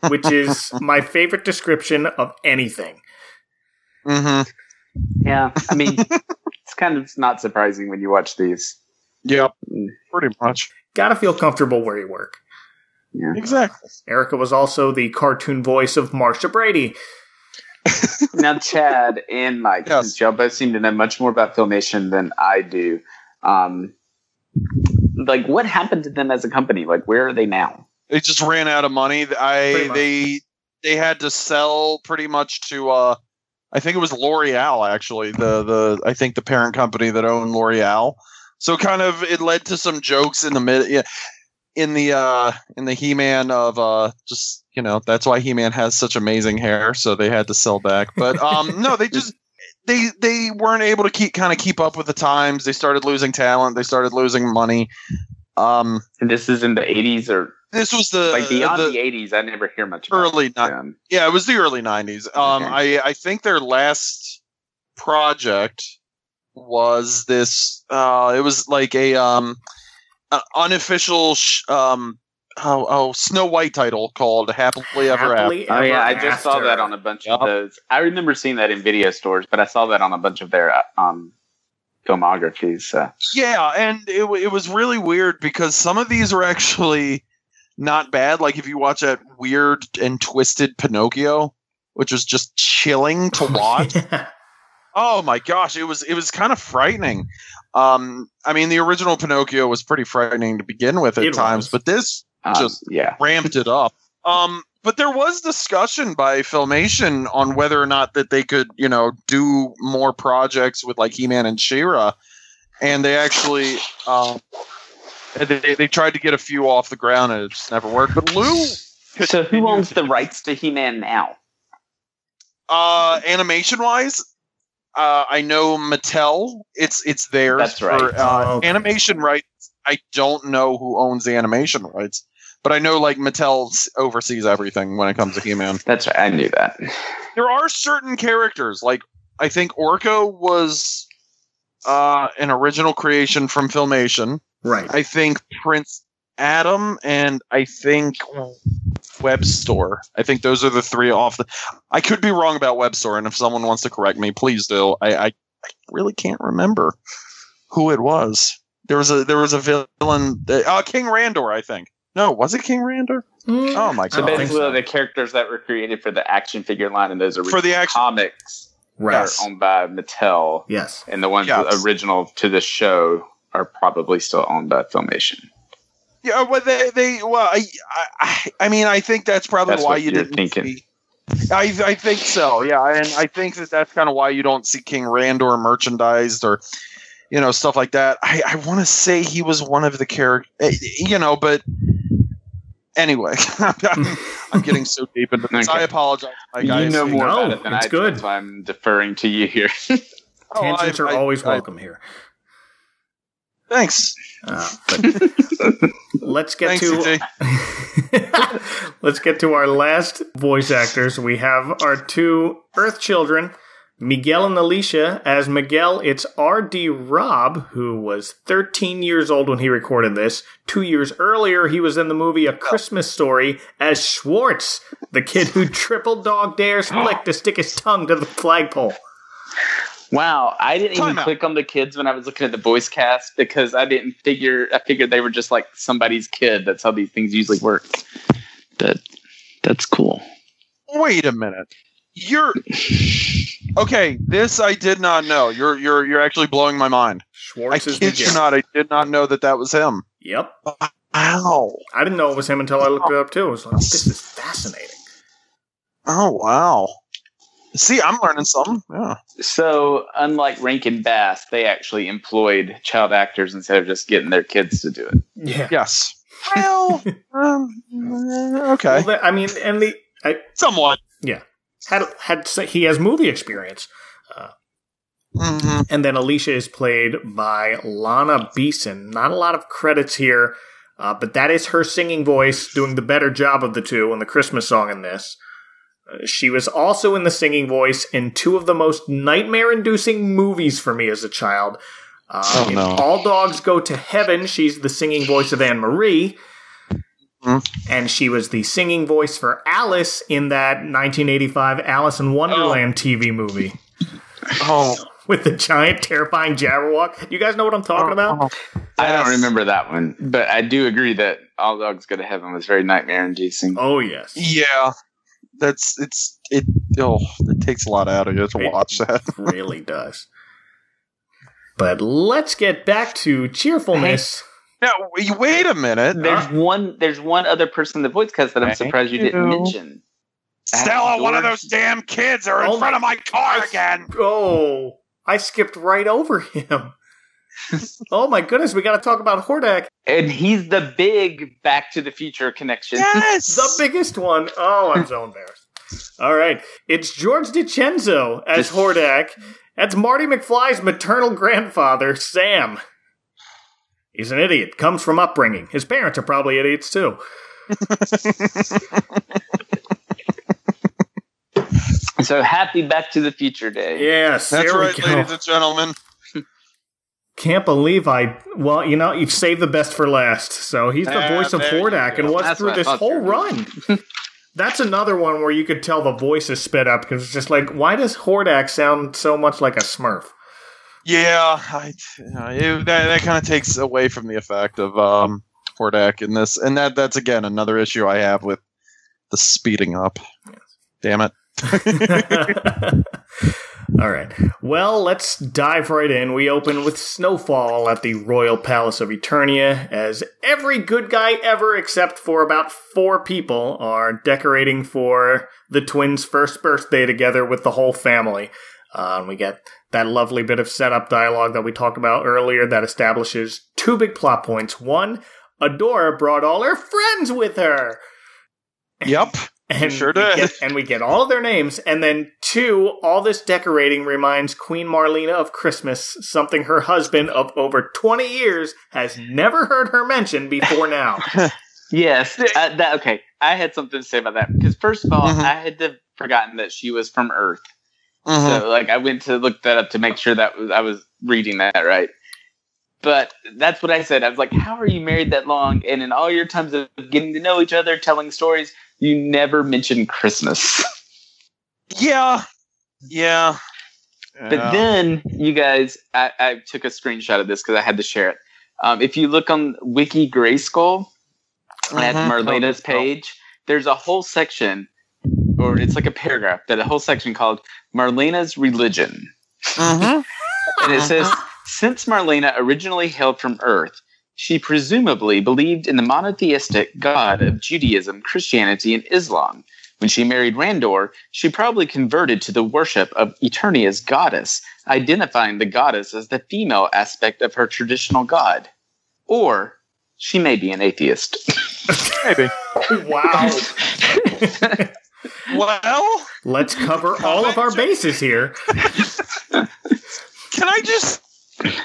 [SPEAKER 1] which is my favorite description of anything.
[SPEAKER 3] Mm-hmm.
[SPEAKER 2] Yeah, it's kind of not surprising when you watch these.
[SPEAKER 3] Yep, pretty much.
[SPEAKER 1] Gotta feel comfortable where you work.
[SPEAKER 2] Yeah.
[SPEAKER 3] Exactly.
[SPEAKER 1] Erica was also the cartoon voice of Marsha Brady.
[SPEAKER 2] Now, Chad and Mike, since y'all both seem to know much more about Filmation than I do, like, what happened to them as a company? Like, where are they now?
[SPEAKER 3] They just ran out of money. They had to sell pretty much to I think it was L'Oreal, actually. I think the parent company that owned L'Oreal. So kind of it led to some jokes in the in the He-Man of just, you know, that's why He-Man has such amazing hair, so they had to sell back. But no, they just they weren't able to keep up with the times. They started losing talent, they started losing money.
[SPEAKER 2] And this is in the 80s, or
[SPEAKER 3] this was the
[SPEAKER 2] beyond the 80s. I never hear much about
[SPEAKER 3] early yeah, it was the early 90s. Okay. I think their last project was this it was like a unofficial Snow White title called Happily Ever After.
[SPEAKER 2] Oh yeah, I just saw that on a bunch of those. I remember seeing that in video stores, but I saw that on a bunch of their filmographies. So. Yeah,
[SPEAKER 3] and it was really weird because some of these were actually not bad. Like if you watch that Weird and Twisted Pinocchio, which was just chilling to watch. Oh my gosh, it was kind of frightening. I mean, the original Pinocchio was pretty frightening to begin with at times, but this just ramped it up. But there was discussion by Filmation on whether or not that they could, you know, do more projects with like He-Man and She-Ra, and they actually they tried to get a few off the ground, and it just never worked. But Lou,
[SPEAKER 2] so who owns the rights to He-Man now?
[SPEAKER 3] Animation wise. I know Mattel. It's theirs.
[SPEAKER 2] That's right.
[SPEAKER 3] For, animation rights, I don't know who owns the animation rights, but I know like Mattel oversees everything when it comes to He-Man.
[SPEAKER 2] That's right. I knew that.
[SPEAKER 3] There are certain characters, like I think Orko was an original creation from Filmation.
[SPEAKER 1] Right.
[SPEAKER 3] I think Prince Adam and I think Web Store. I think those are the three off the. I could be wrong about Web Store, and if someone wants to correct me, please do. I really can't remember who it was. There was a villain. King Randor, I think. No, was it King Randor? Oh my god!
[SPEAKER 2] So basically, the characters that were created for the action figure line and those original
[SPEAKER 3] for the action
[SPEAKER 2] comics are owned by Mattel.
[SPEAKER 1] Yes,
[SPEAKER 2] and the ones original to the show are probably still owned by Filmation.
[SPEAKER 3] Yeah, well, I mean, I think that's probably why you didn't see. I think so, yeah, and I think that's kind of why you don't see King Randor merchandised or, you know, stuff like that. I want to say he was one of the characters, you know, but anyway, I'm getting so deep into this. Okay. I apologize.
[SPEAKER 2] You know more about it than I do.
[SPEAKER 1] Good.
[SPEAKER 2] That's why I'm deferring to you here.
[SPEAKER 1] Tangents are always welcome here.
[SPEAKER 3] Thanks.
[SPEAKER 1] But let's get to our last voice actors. We have our two Earth children, Miguel and Alicia. As Miguel, it's R.D. Robb, who was 13 years old when he recorded this. 2 years earlier, he was in the movie A Christmas Story as Schwartz, the kid who triple dog dares Flick to stick his tongue to the flagpole.
[SPEAKER 2] Wow, I didn't even click on the kids when I was looking at the voice cast because I figured they were just like somebody's kid. That's how these things usually work. That's cool.
[SPEAKER 3] Wait a minute. Okay, this I did not know. You're actually blowing my mind.
[SPEAKER 1] Schwartz
[SPEAKER 3] I kid you not, I did not know that was him.
[SPEAKER 1] Yep.
[SPEAKER 3] Wow.
[SPEAKER 1] I didn't know it was him until I looked it up too. I was like, this is fascinating.
[SPEAKER 3] Oh wow. See, I'm learning something. Yeah.
[SPEAKER 2] So, unlike Rankin Bass, they actually employed child actors instead of just getting their kids to do it.
[SPEAKER 1] Yeah.
[SPEAKER 3] Yes. Well, okay.
[SPEAKER 1] Well,
[SPEAKER 3] somewhat.
[SPEAKER 1] Yeah. He has movie experience. And then Alicia is played by Lana Beeson. Not a lot of credits here, but that is her singing voice doing the better job of the two on the Christmas song in this. She was also in the singing voice in two of the most nightmare-inducing movies for me as a child. In All Dogs Go to Heaven, she's the singing voice of Anne-Marie. And she was the singing voice for Alice in that 1985 Alice in Wonderland TV movie.
[SPEAKER 3] Oh,
[SPEAKER 1] with the giant, terrifying Jabberwock. You guys know what I'm talking about?
[SPEAKER 2] I don't remember that one, but I do agree that All Dogs Go to Heaven was very nightmare-inducing.
[SPEAKER 1] Oh, yes.
[SPEAKER 3] Yeah. It takes a lot out of you to watch that.
[SPEAKER 1] It really does. But let's get back to cheerfulness.
[SPEAKER 3] Now, wait a minute.
[SPEAKER 2] There's one other person in the voice cast that I'm surprised you didn't mention.
[SPEAKER 3] Stella, one of those damn kids are in front of my car again.
[SPEAKER 1] Oh, I skipped right over him. Oh my goodness, we got to talk about Hordak.
[SPEAKER 2] And he's the big Back to the Future connection.
[SPEAKER 3] Yes!
[SPEAKER 1] The biggest one. Oh, I'm so embarrassed. All right, it's George DiCenzo as Hordak. That's Marty McFly's maternal grandfather, Sam. He's an idiot. Comes from upbringing. His parents are probably idiots, too.
[SPEAKER 2] So happy Back to the Future Day.
[SPEAKER 1] Yes,
[SPEAKER 3] that's
[SPEAKER 1] there
[SPEAKER 3] right,
[SPEAKER 1] we go.
[SPEAKER 3] ladies and gentlemen.
[SPEAKER 1] Can't believe you've saved the best for last. So he's the voice of Hordak and was through this whole run. That's another one where you could tell the voice is sped up because it's just like, why does Hordak sound so much like a Smurf?
[SPEAKER 3] Yeah, that kind of takes away from the effect of Hordak in this, and that's again another issue I have with the speeding up. Yes. Damn it!
[SPEAKER 1] All right, well, let's dive right in. We open with snowfall at the Royal Palace of Eternia, as every good guy ever, except for about 4 people, are decorating for the twins' first birthday together with the whole family. We get that lovely bit of setup dialogue that we talked about earlier that establishes 2 big plot points. 1, Adora brought all her friends with her.
[SPEAKER 3] Yep,
[SPEAKER 1] and
[SPEAKER 3] sure did.
[SPEAKER 1] We get all of their names. And then 2, all this decorating reminds Queen Marlena of Christmas, something her husband of over 20 years has never heard her mention before now.
[SPEAKER 2] Yes. Okay, I had something to say about that. Because first of all, I had forgotten that she was from Earth. So, I went to look that up to make sure that I was reading that right. But that's what I said. I was like, how are you married that long? And in all your times of getting to know each other, telling stories, you never mentioned Christmas.
[SPEAKER 3] Yeah.
[SPEAKER 2] But then, you guys, I took a screenshot of this because I had to share it. If you look on Wiki Grayskull at Marlena's page, there's a whole section, or it's like a paragraph, but a whole section called Marlena's Religion. And it says, since Marlena originally hailed from Earth, she presumably believed in the monotheistic God of Judaism, Christianity, and Islam. When she married Randor, she probably converted to the worship of Eternia's goddess, identifying the goddess as the female aspect of her traditional god. Or she may be an atheist.
[SPEAKER 3] Maybe.
[SPEAKER 1] Wow.
[SPEAKER 3] Well,
[SPEAKER 1] let's cover all of our bases here.
[SPEAKER 3] Can I just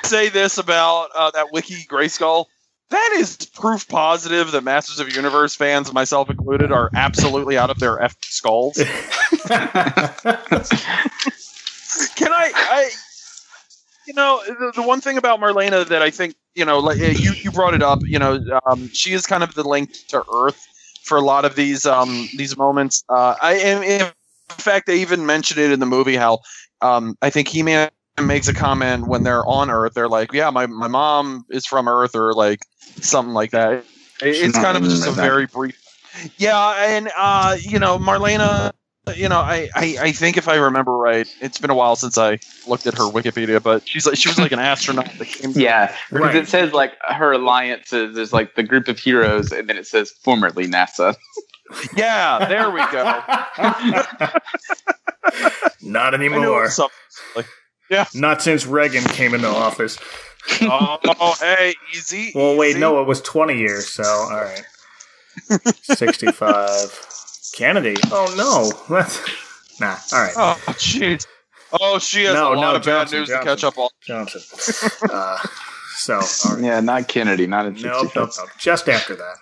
[SPEAKER 3] say this about that Wiki Grayskull? That is proof positive that Masters of the Universe fans, myself included, are absolutely out of their F skulls. Can I the one thing about Marlena that I think, you brought it up, she is kind of the link to Earth for a lot of these moments. In fact, they even mentioned it in the movie how I think He-Man makes a comment when they're on Earth. They're like, yeah, my mom is from Earth, or like something like that. It's kind of just a very brief. Yeah, and Marlena, I think if I remember right, it's been a while since I looked at her Wikipedia, but she was like an astronaut that came.
[SPEAKER 2] Yeah, because it says like her alliances is like the group of heroes, and then it says formerly NASA.
[SPEAKER 3] Yeah, there we go.
[SPEAKER 1] Not anymore.
[SPEAKER 3] Yeah.
[SPEAKER 1] Not since Reagan came into office.
[SPEAKER 3] Oh, hey, easy.
[SPEAKER 1] Well, wait,
[SPEAKER 3] easy.
[SPEAKER 1] no, it was 20 years, so, all right. 65. Kennedy. Oh, no. That's... Nah, all right.
[SPEAKER 3] Oh, jeez. Oh, she has a lot of bad news to catch up on.
[SPEAKER 1] Johnson. All right.
[SPEAKER 2] Yeah, not Kennedy, not in 65.
[SPEAKER 1] Nope. Just after that.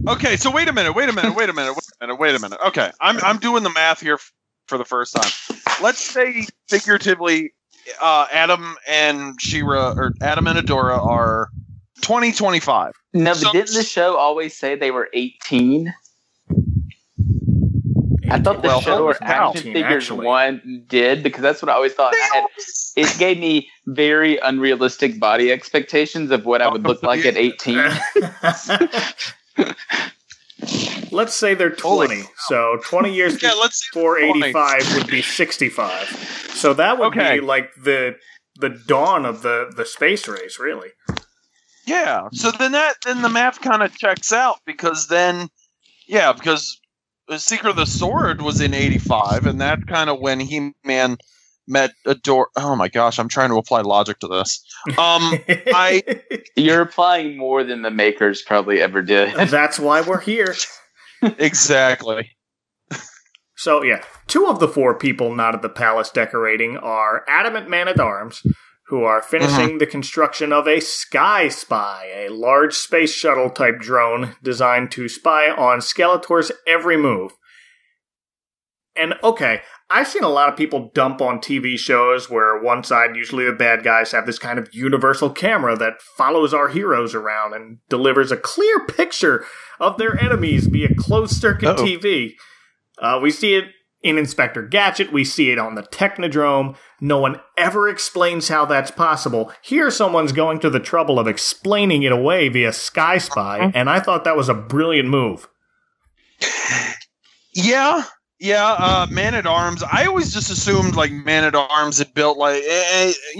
[SPEAKER 3] Okay, so wait a minute. Okay, I'm doing the math here for the first time. Let's say figuratively, Adam and She-Ra, or Adam and Adora are 2025.
[SPEAKER 2] No, but didn't the show always say they were 18? I thought the Skeletor
[SPEAKER 1] Battle
[SPEAKER 2] action
[SPEAKER 1] Team,
[SPEAKER 2] figures
[SPEAKER 1] actually.
[SPEAKER 2] one did, because that's what I always thought. It gave me very unrealistic body expectations of what I would look like at 18.
[SPEAKER 1] Let's say they're 20. So 20 years before 85 would be 65. So that would be like the dawn of the space race, really.
[SPEAKER 3] Yeah. So then the math kind of checks out, because because the Secret of the Sword was in 85, and that's kind of when He-Man met oh my gosh, I'm trying to apply logic to this.
[SPEAKER 2] You're applying more than the makers probably ever did.
[SPEAKER 1] That's why we're here.
[SPEAKER 3] Exactly.
[SPEAKER 1] So, yeah, 2 of the 4 people not at the palace decorating are Adamant Man-at-Arms, who are finishing the construction of a Sky Spy, a large space shuttle-type drone designed to spy on Skeletor's every move. And, okay, I've seen a lot of people dump on TV shows where one side, usually the bad guys, have this kind of universal camera that follows our heroes around and delivers a clear picture of their enemies via closed-circuit TV. We see it in Inspector Gadget. We see it on the Technodrome. No one ever explains how that's possible. Here, someone's going to the trouble of explaining it away via Sky Spy, and I thought that was a brilliant move.
[SPEAKER 3] Yeah, Man-at-Arms. I always just assumed, like, Man-at-Arms had built, like,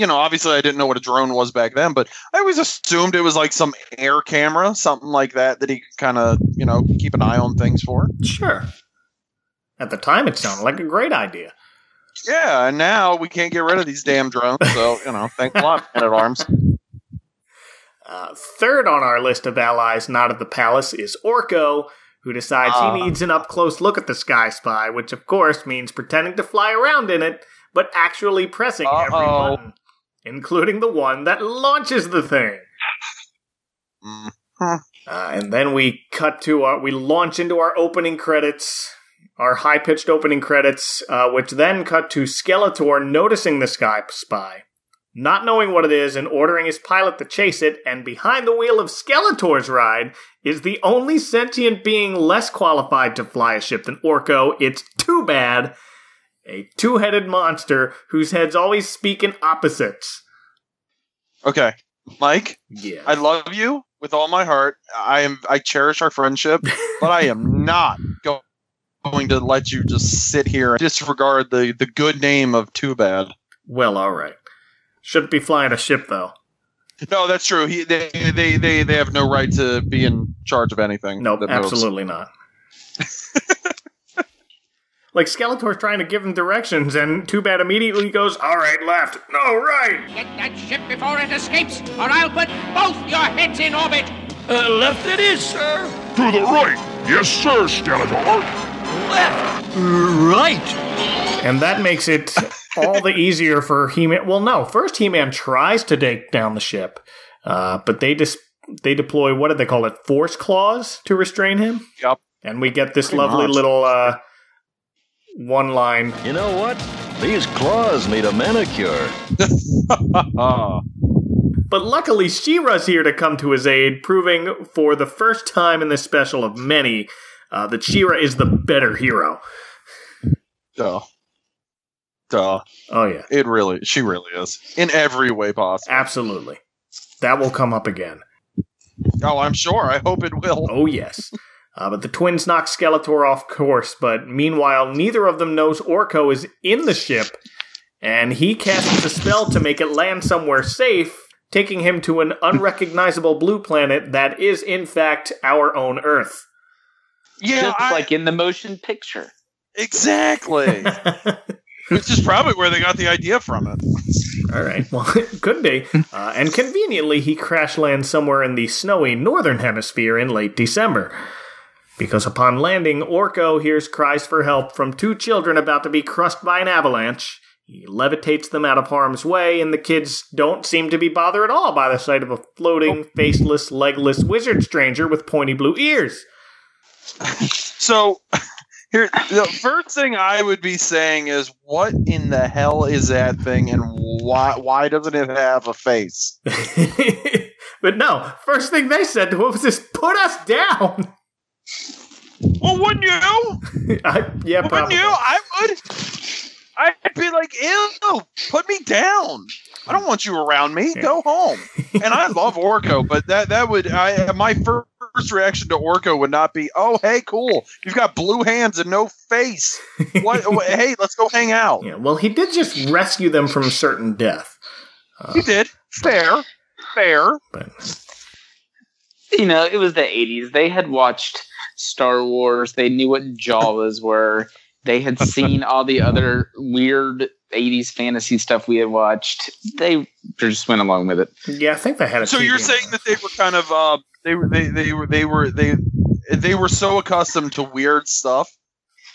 [SPEAKER 3] obviously I didn't know what a drone was back then, but I always assumed it was, like, some air camera, something like that he could kind of, keep an eye on things for.
[SPEAKER 1] Sure. At the time, it sounded like a great idea.
[SPEAKER 3] Yeah, and now we can't get rid of these damn drones, so, thanks a lot, Man-at-Arms.
[SPEAKER 1] Third on our list of allies not at the palace is Orko, who decides he needs an up-close look at the Sky Spy, which of course means pretending to fly around in it, but actually pressing every button, including the one that launches the thing. And then we we launch into our opening credits, our high-pitched opening credits, which then cut to Skeletor noticing the Sky Spy, not knowing what it is and ordering his pilot to chase it, and behind the wheel of Skeletor's ride is the only sentient being less qualified to fly a ship than Orko. It's Too Bad, a 2-headed monster whose heads always speak in opposites.
[SPEAKER 3] Okay, Mike,
[SPEAKER 1] yeah.
[SPEAKER 3] I love you with all my heart. I cherish our friendship, but I am not going to let you just sit here and disregard the good name of Too Bad.
[SPEAKER 1] Well, all right. Shouldn't be flying a ship, though.
[SPEAKER 3] No, that's true. They have no right to be in charge of anything.
[SPEAKER 1] Nope, absolutely not. Like, Skeletor's trying to give him directions, and Too Bad immediately goes, all right, left. No, right!
[SPEAKER 4] Get that ship before it escapes, or I'll put both your heads in orbit!
[SPEAKER 5] Left it is, sir.
[SPEAKER 6] To the right. Yes, sir, Skeletor.
[SPEAKER 5] Left. Right.
[SPEAKER 1] And that makes it all the easier for He-Man. Well, no. First, He-Man tries to take down the ship, but they deploy, what do they call it, force claws to restrain him?
[SPEAKER 3] Yep.
[SPEAKER 1] And we get this lovely little one line.
[SPEAKER 5] You know what? These claws need a manicure.
[SPEAKER 1] But luckily, She-Ra's here to come to his aid, proving for the first time in this special of many that She-Ra is the better hero.
[SPEAKER 3] Duh.
[SPEAKER 1] Oh, yeah.
[SPEAKER 3] She really is. In every way possible.
[SPEAKER 1] Absolutely. That will come up again.
[SPEAKER 3] Oh, I'm sure. I hope it will.
[SPEAKER 1] Oh, yes. But the twins knock Skeletor off course, but meanwhile, neither of them knows Orko is in the ship, and he casts a spell to make it land somewhere safe, taking him to an unrecognizable blue planet that is, in fact, our own Earth.
[SPEAKER 3] Yeah,
[SPEAKER 2] just like in the motion picture.
[SPEAKER 3] Exactly. Which is probably where they got the idea from it.
[SPEAKER 1] All right, well, it could be. And conveniently, he crash lands somewhere in the snowy northern hemisphere in late December. Because upon landing, Orko hears cries for help from 2 children about to be crushed by an avalanche. He levitates them out of harm's way, and the kids don't seem to be bothered at all by the sight of a floating, faceless, legless wizard stranger with pointy blue ears.
[SPEAKER 3] So, here, the first thing I would be saying is, what in the hell is that thing, and why doesn't it have a face?
[SPEAKER 1] But no, first thing they said to him was just, put us down!
[SPEAKER 3] Well, wouldn't you?
[SPEAKER 1] Yeah, probably.
[SPEAKER 3] Wouldn't you? I would. I'd be like, ew, put me down. I don't want you around me.
[SPEAKER 1] Yeah.
[SPEAKER 3] Go home. And I love Orko, but that would my first reaction to Orko would not be, oh, hey, cool. You've got blue hands and no face. What? Hey, let's go hang out.
[SPEAKER 1] Yeah, well, he did just rescue them from certain death.
[SPEAKER 3] He did. Fair.
[SPEAKER 1] But
[SPEAKER 2] It was the 80s. They had watched Star Wars. They knew what Jawas were. They had seen all the other weird 80s fantasy stuff we had watched. They just went along with it.
[SPEAKER 1] yeah, I think they had a.
[SPEAKER 3] So
[SPEAKER 1] TV
[SPEAKER 3] you're saying that they were kind of they were so accustomed to weird stuff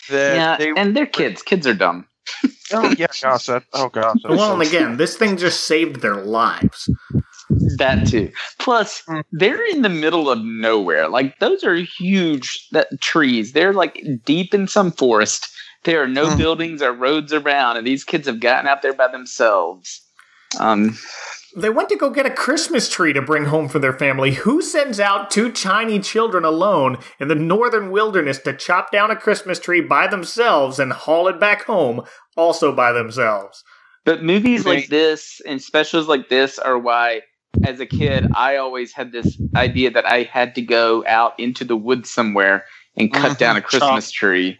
[SPEAKER 3] that
[SPEAKER 2] and they're kids. Kids are dumb.
[SPEAKER 3] Oh yeah, gosh,
[SPEAKER 1] Well, and again, this thing just saved their lives.
[SPEAKER 2] That too. Plus, they're in the middle of nowhere. Like, those are huge trees. They're like deep in some forest. There are no buildings or roads around, and these kids have gotten out there by themselves.
[SPEAKER 1] They went to go get a Christmas tree to bring home for their family. Who sends out two tiny children alone in the northern wilderness to chop down a Christmas tree by themselves and haul it back home, also by themselves?
[SPEAKER 2] But movies like this and specials like this are why, as a kid, I always had this idea that I had to go out into the woods somewhere and cut down a Christmas tree.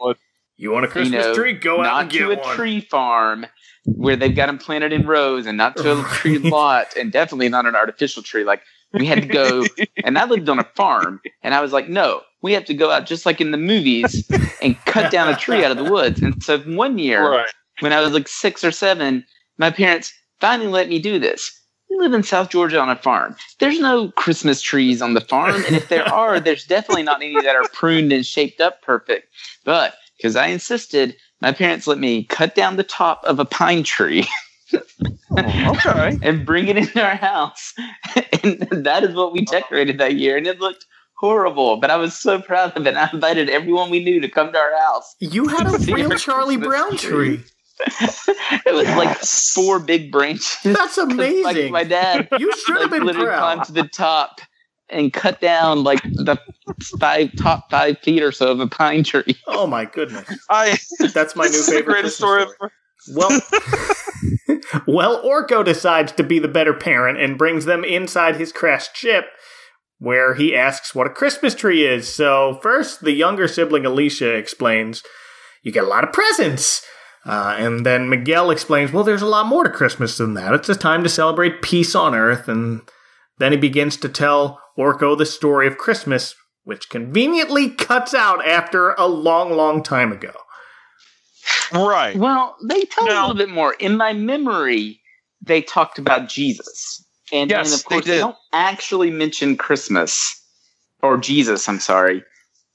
[SPEAKER 1] You want a Christmas tree? Go out and get one.
[SPEAKER 2] Not to a tree farm where they've got them planted in rows, and not to a tree lot, and definitely not an artificial tree. Like, we had to go, and I lived on a farm, and I was like, no, we have to go out just like in the movies and cut down a tree out of the woods. And so one year, when I was like 6 or 7, my parents finally let me do this. We live in South Georgia on a farm. There's no Christmas trees on the farm, and if there are, there's definitely not any that are pruned and shaped up perfect. But because I insisted, my parents let me cut down the top of a pine tree and bring it into our house. And that is what we decorated that year. And it looked horrible, but I was so proud of it. I invited everyone we knew to come to our house.
[SPEAKER 1] You had a real Charlie Brown tree.
[SPEAKER 2] It was like 4 big branches.
[SPEAKER 1] That's amazing.
[SPEAKER 2] Like my dad,
[SPEAKER 1] you should have been
[SPEAKER 2] literally
[SPEAKER 1] proud.
[SPEAKER 2] climbed to the top and cut down like the top 5 feet or so of a pine tree.
[SPEAKER 1] Oh my goodness!
[SPEAKER 3] That's
[SPEAKER 1] my new favorite
[SPEAKER 3] greatest story.
[SPEAKER 1] Well, Orko decides to be the better parent and brings them inside his crashed ship, where he asks what a Christmas tree is. So first, the younger sibling Alicia explains, "You get a lot of presents." And then Miguel explains, well, there's a lot more to Christmas than that. It's a time to celebrate peace on Earth. And then he begins to tell Orko the story of Christmas, which conveniently cuts out after a long, long time ago.
[SPEAKER 3] Right.
[SPEAKER 2] Well, they tell a little bit more. In my memory, they talked about Jesus. And of course, they don't actually mention Christmas. Or Jesus, I'm sorry.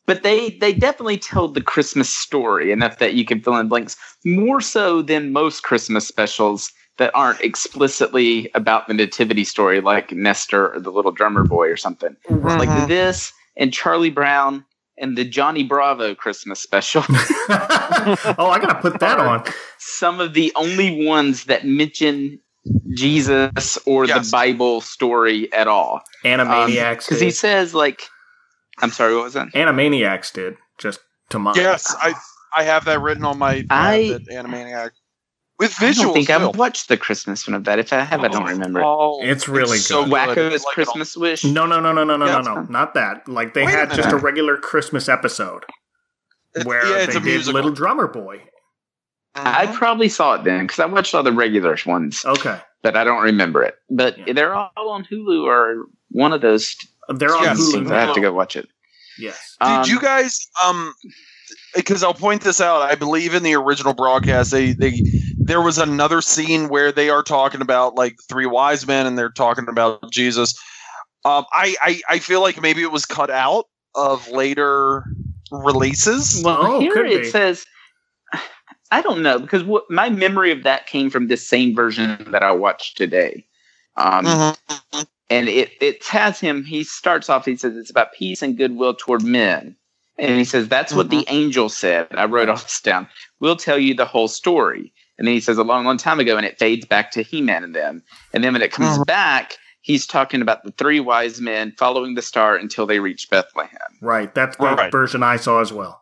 [SPEAKER 2] But they definitely tell the Christmas story enough that you can fill in blanks. More so than most Christmas specials that aren't explicitly about the nativity story, like Nestor or the Little Drummer Boy or something. Like this and Charlie Brown and the Johnny Bravo Christmas special.
[SPEAKER 1] Oh, I gotta put that on.
[SPEAKER 2] Some of the only ones that mention Jesus or the Bible story at all.
[SPEAKER 1] Animaniacs.
[SPEAKER 2] Because he says, like, I'm sorry, what was that?
[SPEAKER 1] Animaniacs did, just to mine.
[SPEAKER 3] Yes, I have that written on my Animaniacs. With visuals.
[SPEAKER 2] I don't think I've watched the Christmas one of that. If I have, I don't remember it.
[SPEAKER 1] It's really good.
[SPEAKER 2] So Wacko's Christmas Wish?
[SPEAKER 1] No. Not that. Like, they had just a regular Christmas episode where they did Little Drummer Boy.
[SPEAKER 2] I probably saw it then, because I watched all the regular ones.
[SPEAKER 1] Okay.
[SPEAKER 2] But I don't remember it. But they're all on Hulu or one of those.
[SPEAKER 1] They're on Hulu.
[SPEAKER 2] I have to go watch it.
[SPEAKER 1] Yes.
[SPEAKER 3] Did you guys? Because I'll point this out. I believe in the original broadcast, there was another scene where they are talking about like 3 wise men, and they're talking about Jesus. I feel like maybe it was cut out of later releases.
[SPEAKER 2] Well, here it says. I don't know, because my memory of that came from this same version that I watched today. And it has him, he starts off, he says, it's about peace and goodwill toward men. And he says, that's what the angel said. I wrote all this down. We'll tell you the whole story. And then he says, a long, long time ago, and it fades back to He-Man and them. And then when it comes back, he's talking about the 3 wise men following the star until they reach Bethlehem.
[SPEAKER 1] Right, that's the version I saw as well.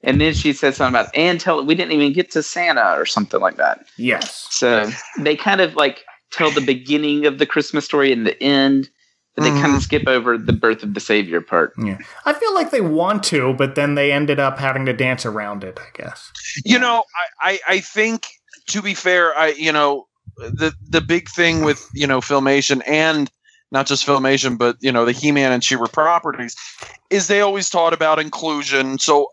[SPEAKER 2] And then she said something about, and we didn't even get to Santa or something like that.
[SPEAKER 1] Yes.
[SPEAKER 2] So they kind of like tell the beginning of the Christmas story and the end, but they kind of skip over the birth of the Savior part.
[SPEAKER 1] Yeah. I feel like they want to, but then they ended up having to dance around it, I guess.
[SPEAKER 3] You know, I think, to be fair, the big thing with, Filmation, and not just Filmation, but, the He-Man and She-Ra properties, is they always taught about inclusion. So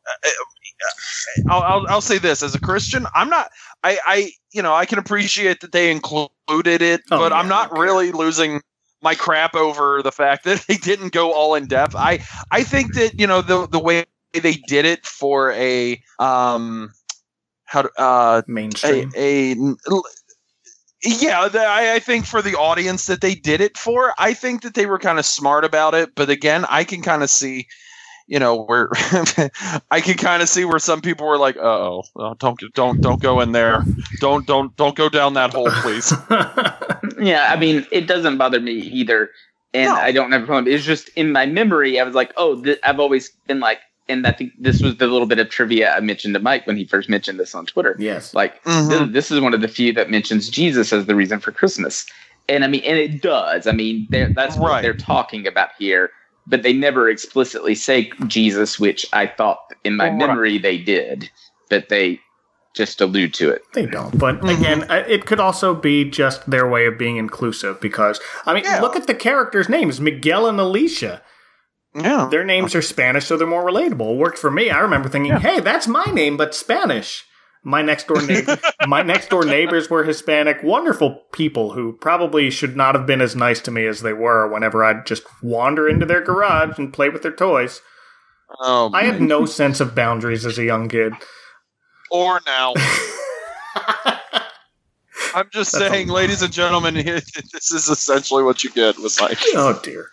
[SPEAKER 3] I'll say this, as a Christian, I'm not, I can appreciate that they included it, but I'm not really losing my crap over the fact that they didn't go all in depth. I think that, the way they did it for a,
[SPEAKER 1] mainstream.
[SPEAKER 3] I think for the audience that they did it for, I think that they were kind of smart about it. But again, I can kind of see, where I can kind of see where some people were like, don't go in there. Don't go down that hole, please.
[SPEAKER 2] Yeah, I mean, it doesn't bother me either. And I don't have a problem. It's just in my memory, I was like, I've always been like, and I think this was the little bit of trivia I mentioned to Mike when he first mentioned this on Twitter.
[SPEAKER 1] Yes.
[SPEAKER 2] Like, this is one of the few that mentions Jesus as the reason for Christmas. And I mean, and it does. I mean, that's what they're talking about here. But they never explicitly say Jesus, which I thought in my memory they did. But they just allude to it.
[SPEAKER 1] They don't. But again, it could also be just their way of being inclusive. Because, I mean, look at the characters' names. Miguel and Alicia.
[SPEAKER 3] Yeah.
[SPEAKER 1] Their names are Spanish, so they're more relatable. It worked for me. I remember thinking, hey, that's my name, but Spanish. My next door neighbors were Hispanic, wonderful people who probably should not have been as nice to me as they were whenever I'd just wander into their garage and play with their toys. I had no sense of boundaries as a young kid.
[SPEAKER 3] Or now. I'm just saying, ladies and gentlemen, this is essentially what you get with Mike.
[SPEAKER 1] Oh, dear.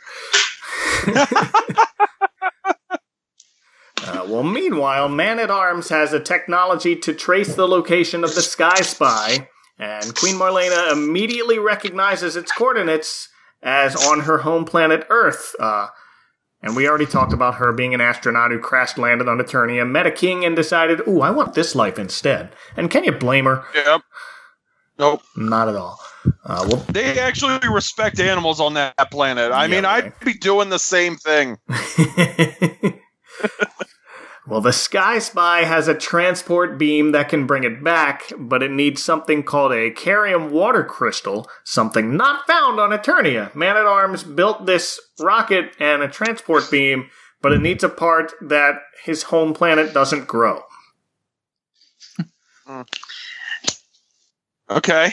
[SPEAKER 1] Well, meanwhile, Man-at-Arms has a technology to trace the location of the Sky Spy, and Queen Marlena immediately recognizes its coordinates as on her home planet Earth. And we already talked about her being an astronaut who crash-landed on Eternia, met a king, and decided, ooh, I want this life instead. And can you blame her?
[SPEAKER 3] Yep. Nope.
[SPEAKER 1] Not at all.
[SPEAKER 3] They actually respect animals on that planet. I mean, I'd be doing the same thing.
[SPEAKER 1] Well, the Sky Spy has a transport beam that can bring it back, but it needs something called a Carium water crystal, something not found on Eternia. Man-at-Arms built this rocket and a transport beam, but it needs a part that his home planet doesn't grow.
[SPEAKER 3] Okay.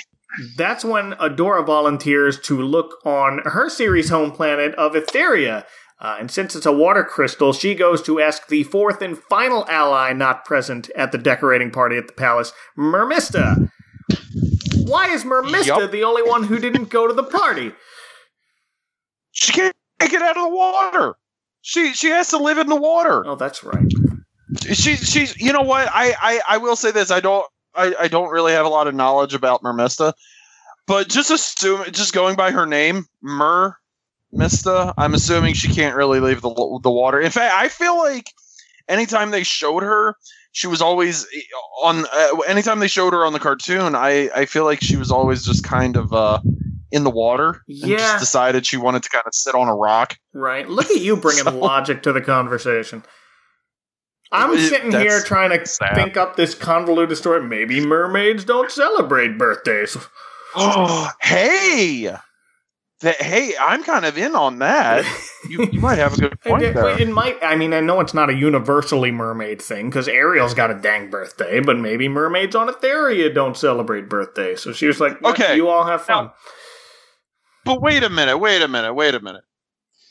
[SPEAKER 1] That's when Adora volunteers to look on her series home planet of Etheria. And since it's a water crystal, she goes to ask the fourth and final ally not present at the decorating party at the palace, Mermista. Why is Mermista the only one who didn't go to the party?
[SPEAKER 3] She can't get out of the water. She has to live in the water.
[SPEAKER 1] Oh, that's right.
[SPEAKER 3] She's you know what? I will say this. I don't really have a lot of knowledge about Mermista, but just going by her name, Mista, I'm assuming she can't really leave the water. In fact, I feel like anytime they showed her, she was always on. Anytime they showed her on the cartoon, I feel like she was always just kind of in the water.
[SPEAKER 1] Yeah.
[SPEAKER 3] And just decided she wanted to kind of sit on a rock.
[SPEAKER 1] Right. Look at you bringing logic to the conversation. I'm sitting here trying to think up this convoluted story. Maybe mermaids don't celebrate birthdays.
[SPEAKER 3] Oh, hey! Hey, I'm kind of in on that. You might have a good point there.
[SPEAKER 1] It might. I mean, I know it's not a universally mermaid thing because Ariel's got a dang birthday, but maybe mermaids on Etheria don't celebrate birthdays. So she was like, "Okay, you all have fun."
[SPEAKER 3] Now, but wait a minute.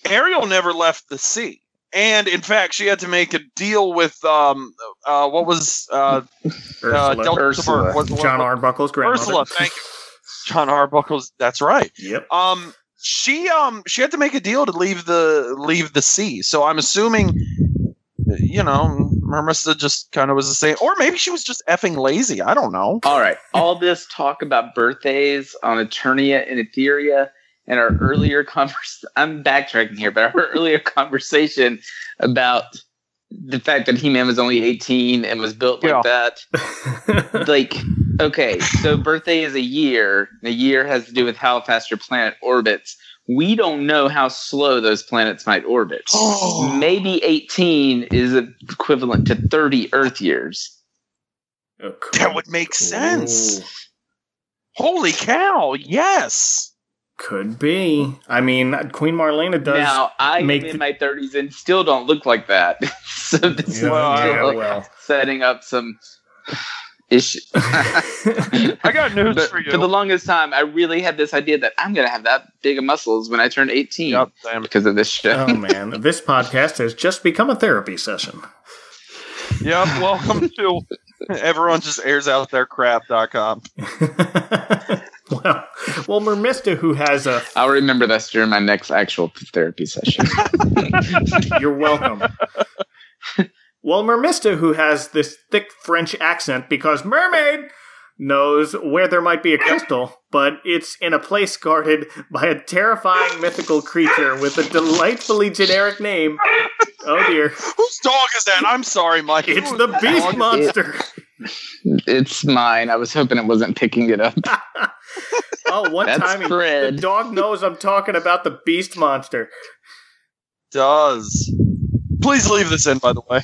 [SPEAKER 3] Ariel never left the sea, and in fact, she had to make a deal with what was
[SPEAKER 1] Ursula. John Arbuckle's grandmother.
[SPEAKER 3] Ursula, thank you. John Arbuckle's. That's right.
[SPEAKER 1] Yep.
[SPEAKER 3] She had to make a deal to leave the sea. So I'm assuming, Mermista just kind of was the same, or maybe she was just effing lazy. I don't know.
[SPEAKER 2] All right. All this talk about birthdays on Eternia and Etheria, in our earlier I'm backtracking here, but our earlier conversation about the fact that He-Man was only 18 and was built like that. Like, okay, so birthday is a year. The year has to do with how fast your planet orbits. We don't know how slow those planets might orbit. Maybe 18 is equivalent to 30 Earth years.
[SPEAKER 3] That would make sense. Holy cow, yes.
[SPEAKER 1] Could be. I mean, Queen Marlena does.
[SPEAKER 2] Now, I'm in my 30s and still don't look like that. So this is setting up some issues.
[SPEAKER 3] I got news for you.
[SPEAKER 2] For the longest time, I really had this idea that I'm going to have that big of muscles when I turn 18 because of this show.
[SPEAKER 1] Oh, man. This podcast has just become a therapy session.
[SPEAKER 3] Yep, welcome to everyone just airs out their crap.com.
[SPEAKER 1] Well, Mermista, who has a...
[SPEAKER 2] I'll remember this during my next actual therapy session.
[SPEAKER 1] You're welcome. Well, Mermista, who has this thick French accent because mermaid, knows where there might be a crystal, but it's in a place guarded by a terrifying mythical creature with a delightfully generic name. Oh, dear.
[SPEAKER 3] Whose dog is that? I'm sorry, Mike.
[SPEAKER 1] It's the Beast Monster.
[SPEAKER 2] It's mine. I was hoping it wasn't picking it up.
[SPEAKER 1] One time the dog knows I'm talking about the Beast Monster.
[SPEAKER 3] Does. Please leave this in, by the way.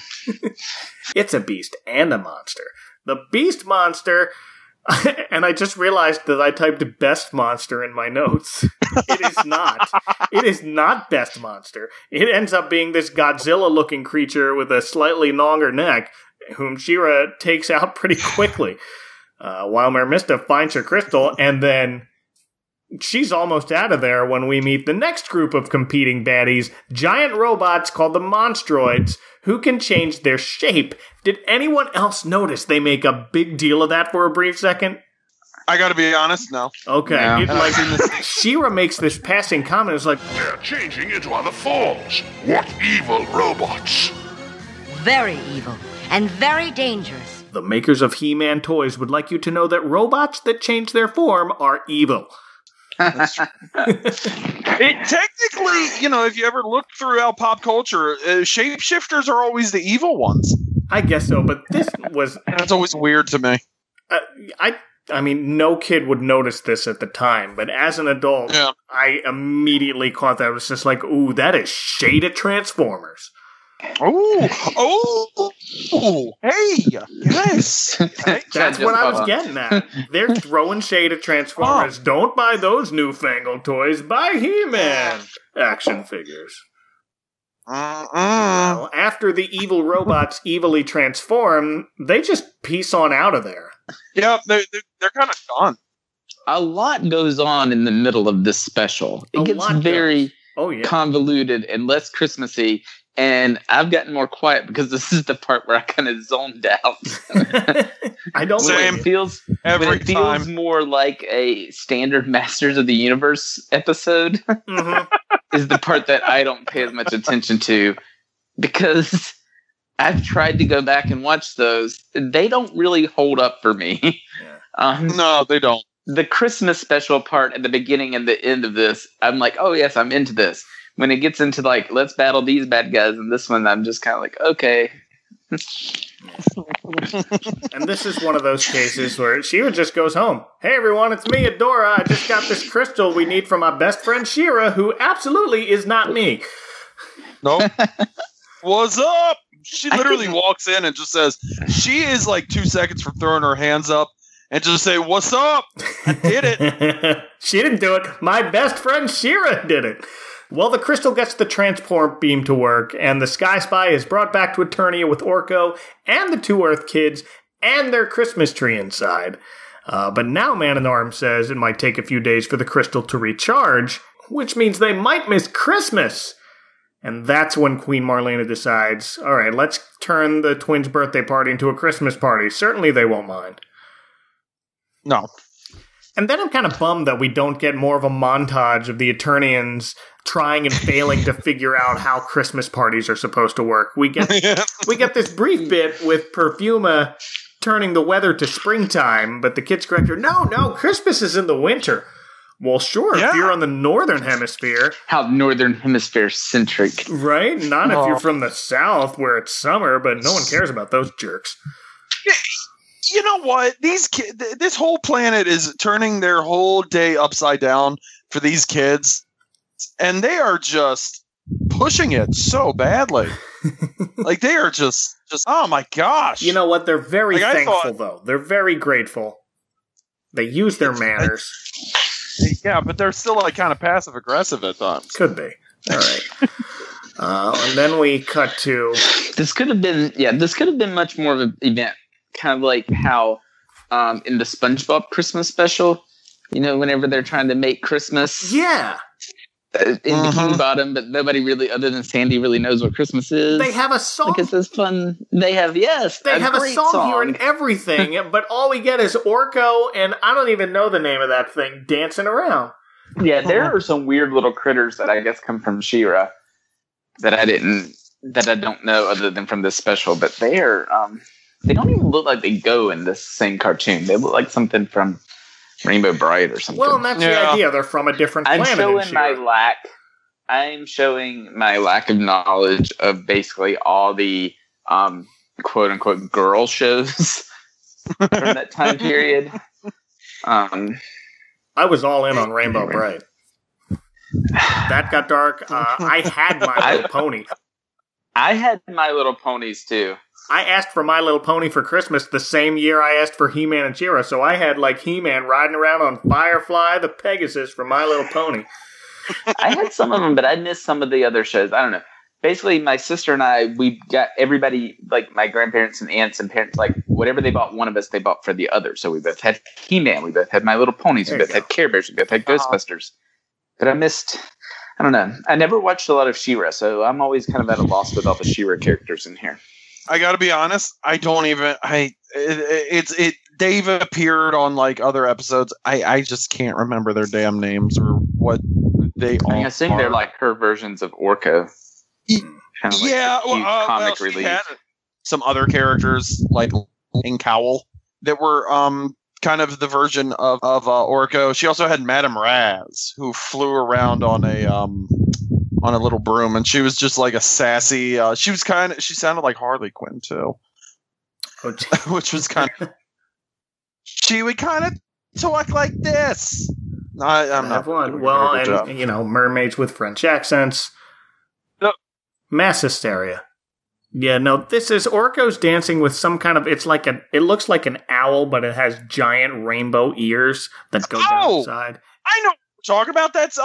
[SPEAKER 1] It's a beast and a monster. The Beast Monster, and I just realized that I typed Best Monster in my notes. It is not. It is not Best Monster. It ends up being this Godzilla-looking creature with a slightly longer neck, whom She-Ra takes out pretty quickly. While Mermista finds her crystal, and then she's almost out of there when we meet the next group of competing baddies, giant robots called the Monstroids, who can change their shape. Did anyone else notice they make a big deal of that for a brief second?
[SPEAKER 3] I gotta be honest, no.
[SPEAKER 1] Okay.
[SPEAKER 2] No.
[SPEAKER 1] She-Ra makes this passing comment, it's like,
[SPEAKER 6] They're changing into other forms. What evil robots.
[SPEAKER 7] Very evil and very dangerous.
[SPEAKER 1] the makers of He-Man toys would like you to know that robots that change their form are evil.
[SPEAKER 3] It technically, you know, if you ever look throughout pop culture, shapeshifters are always the evil ones.
[SPEAKER 1] I guess so, but this was...
[SPEAKER 3] That's always weird to me.
[SPEAKER 1] I mean, no kid would notice this at the time, but as an adult, yeah. I immediately caught that. It was just like, ooh, that is shaded Transformers.
[SPEAKER 3] Oh, hey, yes.
[SPEAKER 1] That's what I was getting at. They're throwing shade at Transformers. Don't buy those newfangled toys. Buy He-Man action figures. Well, after the evil robots evilly transform, they just piece on out of there.
[SPEAKER 3] Yeah, they're kind of gone.
[SPEAKER 2] A lot goes on in the middle of this special. It gets very convoluted and less Christmassy. And I've gotten more quiet because this is the part where I kind of zoned out.
[SPEAKER 1] I don't
[SPEAKER 3] Same.
[SPEAKER 1] blame
[SPEAKER 2] it feels more like a standard Masters of the Universe episode. Is the part that I don't pay as much attention to because I've tried to go back and watch those. They don't really hold up for me.
[SPEAKER 3] No, they don't.
[SPEAKER 2] The Christmas special part at the beginning and the end of this, I'm like, oh yes, I'm into this. When it gets into like, let's battle these bad guys, and this one, I'm just kind of like, okay.
[SPEAKER 1] And this is one of those cases where She-Ra just goes home. Hey everyone, it's me, Adora. I just got this crystal we need from my best friend She-Ra, who absolutely is not me.
[SPEAKER 3] Nope. What's up? She literally walks in and just says, she is like 2 seconds from throwing her hands up and just say, what's up? I did it.
[SPEAKER 1] She didn't do it. My best friend She-Ra did it. Well, the crystal gets the transport beam to work, and the Sky Spy is brought back to Eternia with Orko and the 2 Earth kids and their Christmas tree inside. But now Man-in-Arms says it might take a few days for the crystal to recharge, which means they might miss Christmas. And that's when Queen Marlena decides, all right, let's turn the twins' birthday party into a Christmas party. Certainly they won't mind.
[SPEAKER 3] No.
[SPEAKER 1] And then I'm kind of bummed that we don't get more of a montage of the Eternians trying and failing to figure out how Christmas parties are supposed to work. We get this brief bit with Perfuma turning the weather to springtime, but the kids correct her, no, Christmas is in the winter. Well, sure, if you're on the northern hemisphere.
[SPEAKER 2] How northern hemisphere centric.
[SPEAKER 1] Right? Not if you're from the south where it's summer, but no one cares about those jerks.
[SPEAKER 3] You know what? This whole planet is turning their whole day upside down for these kids, and they are just pushing it so badly. Like, they are just oh my gosh.
[SPEAKER 1] You know what? They're very thankful, though. They're very grateful. They use their manners.
[SPEAKER 3] Yeah, but they're still like kind of passive aggressive at times.
[SPEAKER 1] Could be. All right. And then we cut to.
[SPEAKER 2] This could have been much more of an event, kind of like how in the SpongeBob Christmas special, you know, whenever they're trying to make Christmas.
[SPEAKER 1] Yeah.
[SPEAKER 2] In Bikini Bottom, but nobody really, other than Sandy, really knows what Christmas is.
[SPEAKER 1] They have a song.
[SPEAKER 2] Like, it's this fun. They have a
[SPEAKER 1] song here and everything, but all we get is Orko, and I don't even know the name of that thing, dancing around.
[SPEAKER 2] Yeah, there are some weird little critters that I guess come from She-Ra that I don't know other than from this special, but they are, they don't even look like they go in this same cartoon. They look like something from Rainbow Bright or something.
[SPEAKER 1] Well, and that's the idea. They're from a different planet.
[SPEAKER 2] I'm showing my lack of knowledge of basically all the quote unquote girl shows from that time period.
[SPEAKER 1] I was all in on Rainbow Bright. That got dark. I had My Little Pony.
[SPEAKER 2] I had My Little Ponies too.
[SPEAKER 1] I asked for My Little Pony for Christmas the same year I asked for He-Man and She-Ra, so I had like He-Man riding around on Firefly the Pegasus for My Little Pony.
[SPEAKER 2] I had some of them, but I missed some of the other shows. I don't know. Basically, my sister and I, we got everybody, like my grandparents and aunts and parents, like whatever they bought one of us, they bought for the other. So we both had He-Man, we both had My Little Ponies, we both had Care Bears, we both had Ghostbusters. But I missed, I don't know. I never watched a lot of She-Ra, so I'm always kind of at a loss with all the She-Ra characters in here.
[SPEAKER 3] I gotta be honest, I don't even. They've appeared on like other episodes. I just can't remember their damn names or what they all.
[SPEAKER 2] I assume they're like her versions of Orko.
[SPEAKER 3] Kind of like comic relief. Had some other characters like in Cowl that were kind of the version of Orko. She also had Madame Raz, who flew around on a little broom, and she was just like a sassy. She sounded like Harley Quinn too, which was kind of. She would kind of talk like this. I'm not.
[SPEAKER 1] Well, and you know, mermaids with French accents.
[SPEAKER 3] No.
[SPEAKER 1] Mass hysteria. Yeah, no, this is Orko's dancing with some kind of. It looks like an owl, but it has giant rainbow ears that go down the side.
[SPEAKER 3] I know what you're talking about. That's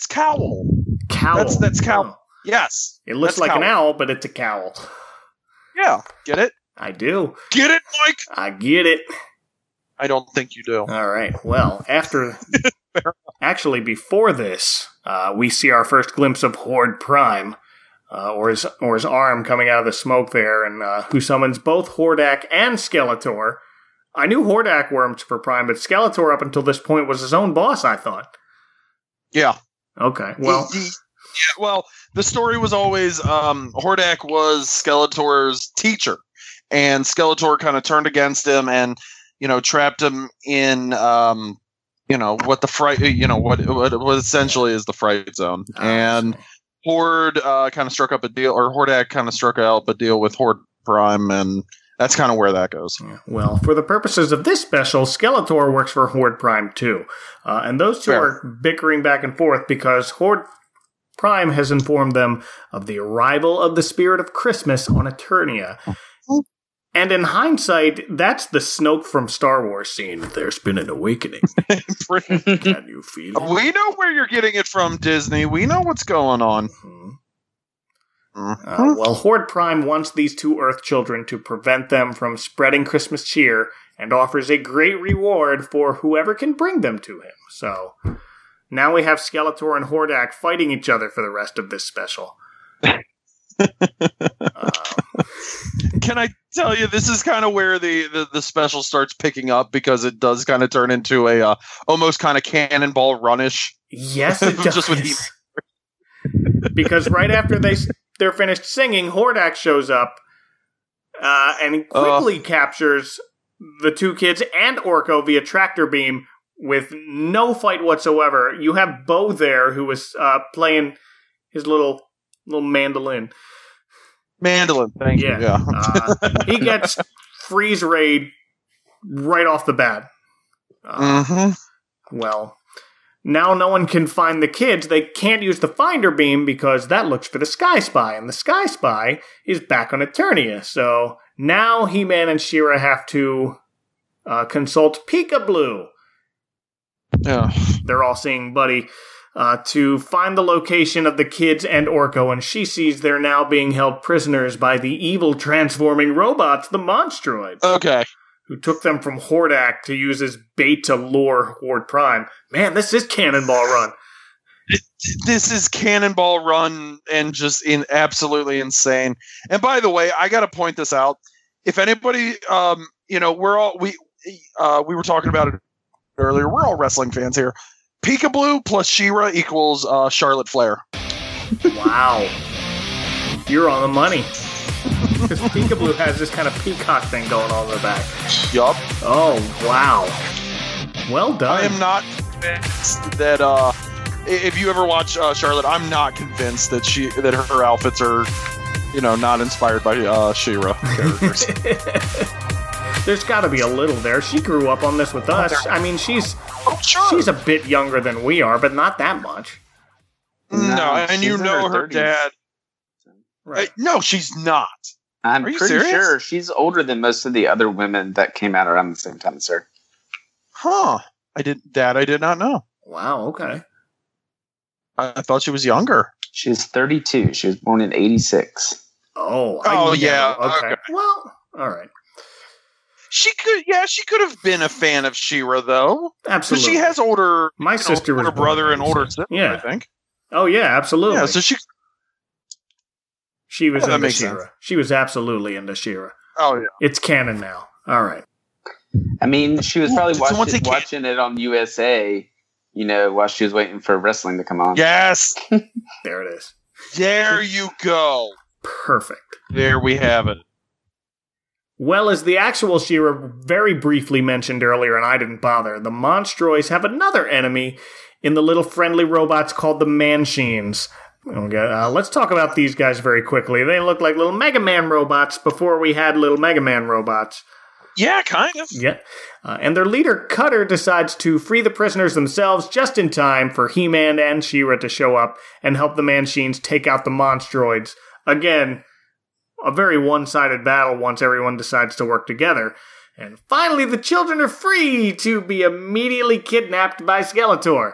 [SPEAKER 3] Cowl.
[SPEAKER 1] Cowl.
[SPEAKER 3] That's Cowl.
[SPEAKER 1] Oh.
[SPEAKER 3] Yes.
[SPEAKER 1] It looks like an owl, but it's a cowl.
[SPEAKER 3] Yeah. Get it?
[SPEAKER 1] I do.
[SPEAKER 3] Get it, Mike?
[SPEAKER 1] I get it.
[SPEAKER 3] I don't think you do.
[SPEAKER 1] All right. Well, actually, before this, we see our first glimpse of Horde Prime, or his arm coming out of the smoke there, and who summons both Hordak and Skeletor. I knew Hordak worked for Prime, but Skeletor up until this point was his own boss, I thought.
[SPEAKER 3] Yeah.
[SPEAKER 1] Okay. Well,
[SPEAKER 3] the story was always Hordak was Skeletor's teacher, and Skeletor kind of turned against him and, you know, trapped him in, what essentially is the Fright Zone. And Horde kind of struck up a deal, or Hordak kind of struck up a deal with Horde Prime, and that's kind of where that goes.
[SPEAKER 1] Yeah. Well, for the purposes of this special, Skeletor works for Horde Prime too. And those two are bickering back and forth because Horde Prime has informed them of the arrival of the spirit of Christmas on Eternia. And in hindsight, that's the Snoke from Star Wars scene. There's been an awakening. Can you feel it?
[SPEAKER 3] We know where you're getting it from, Disney. We know what's going on.
[SPEAKER 1] Well, Horde Prime wants these two Earth children to prevent them from spreading Christmas cheer and offers a great reward for whoever can bring them to him. So now we have Skeletor and Hordak fighting each other for the rest of this special.
[SPEAKER 3] Can I tell you, this is kind of where the special starts picking up, because it does kind of turn into a almost kind of Cannonball Run-ish.
[SPEAKER 1] Yes, it does.
[SPEAKER 3] Just with
[SPEAKER 1] because right after they're finished singing, Hordak shows up and quickly captures the two kids and Orko via tractor beam with no fight whatsoever. You have Bo there, who was playing his little mandolin.
[SPEAKER 3] Mandolin, thank you. Yeah.
[SPEAKER 1] He gets freeze rayed right off the bat. Well, now no one can find the kids. They can't use the finder beam because that looks for the Sky Spy, and the Sky Spy is back on Eternia. So now He-Man and She-Ra have to consult Peekaboo.
[SPEAKER 3] Yeah.
[SPEAKER 1] They're all seeing Buddy to find the location of the kids and Orko, and she sees they're now being held prisoners by the evil transforming robots, the Monstroids.
[SPEAKER 3] Okay.
[SPEAKER 1] Who took them from Hordak to use as bait to lure Horde Prime. Man, this is Cannonball Run.
[SPEAKER 3] This is Cannonball Run and just absolutely insane. And by the way, I got to point this out. If anybody, we were talking about it earlier. We're all wrestling fans here. Peekaboo plus She-Ra equals Charlotte Flair.
[SPEAKER 1] Wow. You're on the money. Because Peekaboo has this kind of peacock thing going on in the back.
[SPEAKER 3] Yup.
[SPEAKER 1] Oh, wow. Well done.
[SPEAKER 3] I am not convinced that, if you ever watch Charlotte, I'm not convinced that her outfits are, not inspired by She-Ra characters.
[SPEAKER 1] There's got to be a little there. She grew up on this with us. I mean, she's a bit younger than we are, but not that much.
[SPEAKER 3] No, and you know her
[SPEAKER 2] 30s.
[SPEAKER 3] Dad.
[SPEAKER 1] Right.
[SPEAKER 3] No, she's not.
[SPEAKER 2] I'm
[SPEAKER 3] Are you
[SPEAKER 2] pretty
[SPEAKER 3] serious?
[SPEAKER 2] sure she's older than most of the other women that came out around the same time as her.
[SPEAKER 3] Huh. I did not know.
[SPEAKER 1] Wow, okay.
[SPEAKER 3] I thought she was younger.
[SPEAKER 2] She's 32. She was born in 86.
[SPEAKER 1] Oh,
[SPEAKER 3] yeah.
[SPEAKER 1] Okay.
[SPEAKER 3] Okay.
[SPEAKER 1] Well, all right.
[SPEAKER 3] She could have been a fan of She-Ra, though.
[SPEAKER 1] Absolutely.
[SPEAKER 3] She has older,
[SPEAKER 1] My sister was
[SPEAKER 3] older
[SPEAKER 1] born
[SPEAKER 3] brother
[SPEAKER 1] in
[SPEAKER 3] and older
[SPEAKER 1] 86.
[SPEAKER 3] sister,
[SPEAKER 1] Yeah.
[SPEAKER 3] I think.
[SPEAKER 1] Oh, yeah, absolutely.
[SPEAKER 3] Yeah, so
[SPEAKER 1] she was
[SPEAKER 3] that
[SPEAKER 1] into
[SPEAKER 3] makes
[SPEAKER 1] She-Ra.
[SPEAKER 3] sense.
[SPEAKER 1] She was absolutely into She-Ra.
[SPEAKER 3] Oh, yeah.
[SPEAKER 1] It's canon now. All right.
[SPEAKER 2] I mean, she was probably
[SPEAKER 3] Did someone say
[SPEAKER 2] watching it on USA, while she was waiting for wrestling to come on.
[SPEAKER 3] Yes.
[SPEAKER 1] There it is.
[SPEAKER 3] There you go.
[SPEAKER 1] Perfect.
[SPEAKER 3] There we have it.
[SPEAKER 1] Well, as the actual She-Ra very briefly mentioned earlier, and I didn't bother, the Monstroids have another enemy in the little friendly robots called the Manchines. Okay, let's talk about these guys very quickly. They look like little Mega Man robots before we had little Mega Man robots.
[SPEAKER 3] Yeah, kind of.
[SPEAKER 1] Yeah. And their leader, Cutter, decides to free the prisoners themselves just in time for He-Man and She-Ra to show up and help the Manchines take out the Monstroids. Again, a very one-sided battle once everyone decides to work together. And finally, the children are free to be immediately kidnapped by Skeletor.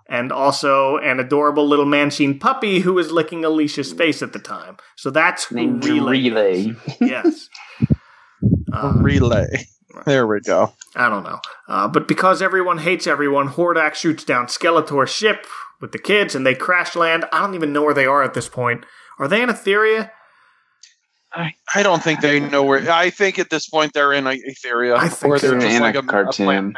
[SPEAKER 1] And also an adorable little Manchine puppy who is licking Alicia's face at the time. So that's who
[SPEAKER 2] Named
[SPEAKER 1] Relay. Yes.
[SPEAKER 3] Relay. There we go.
[SPEAKER 1] I don't know. But because everyone hates everyone, Hordak shoots down Skeletor's ship with the kids and they crash land. I don't even know where they are at this point. Are they in Etheria?
[SPEAKER 3] I don't think they know where. I think at this point they're in Etheria.
[SPEAKER 1] I think
[SPEAKER 3] or
[SPEAKER 1] so.
[SPEAKER 3] they're just
[SPEAKER 2] In
[SPEAKER 3] like
[SPEAKER 2] a cartoon.
[SPEAKER 3] planet.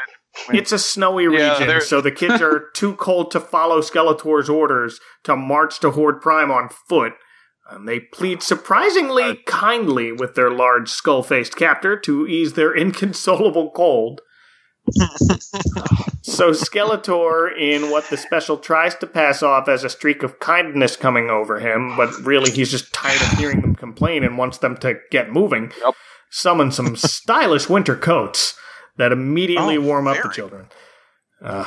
[SPEAKER 1] It's a snowy
[SPEAKER 3] Yeah,
[SPEAKER 1] region,
[SPEAKER 3] they're-
[SPEAKER 1] so the kids are too cold to follow Skeletor's orders to march to Horde Prime on foot. And they plead surprisingly kindly with their large skull-faced captor to ease their inconsolable cold. So Skeletor, in what the special tries to pass off as a streak of kindness coming over him, but really he's just tired of hearing them complain and wants them to get moving, summons some stylish winter coats that immediately warm up the children,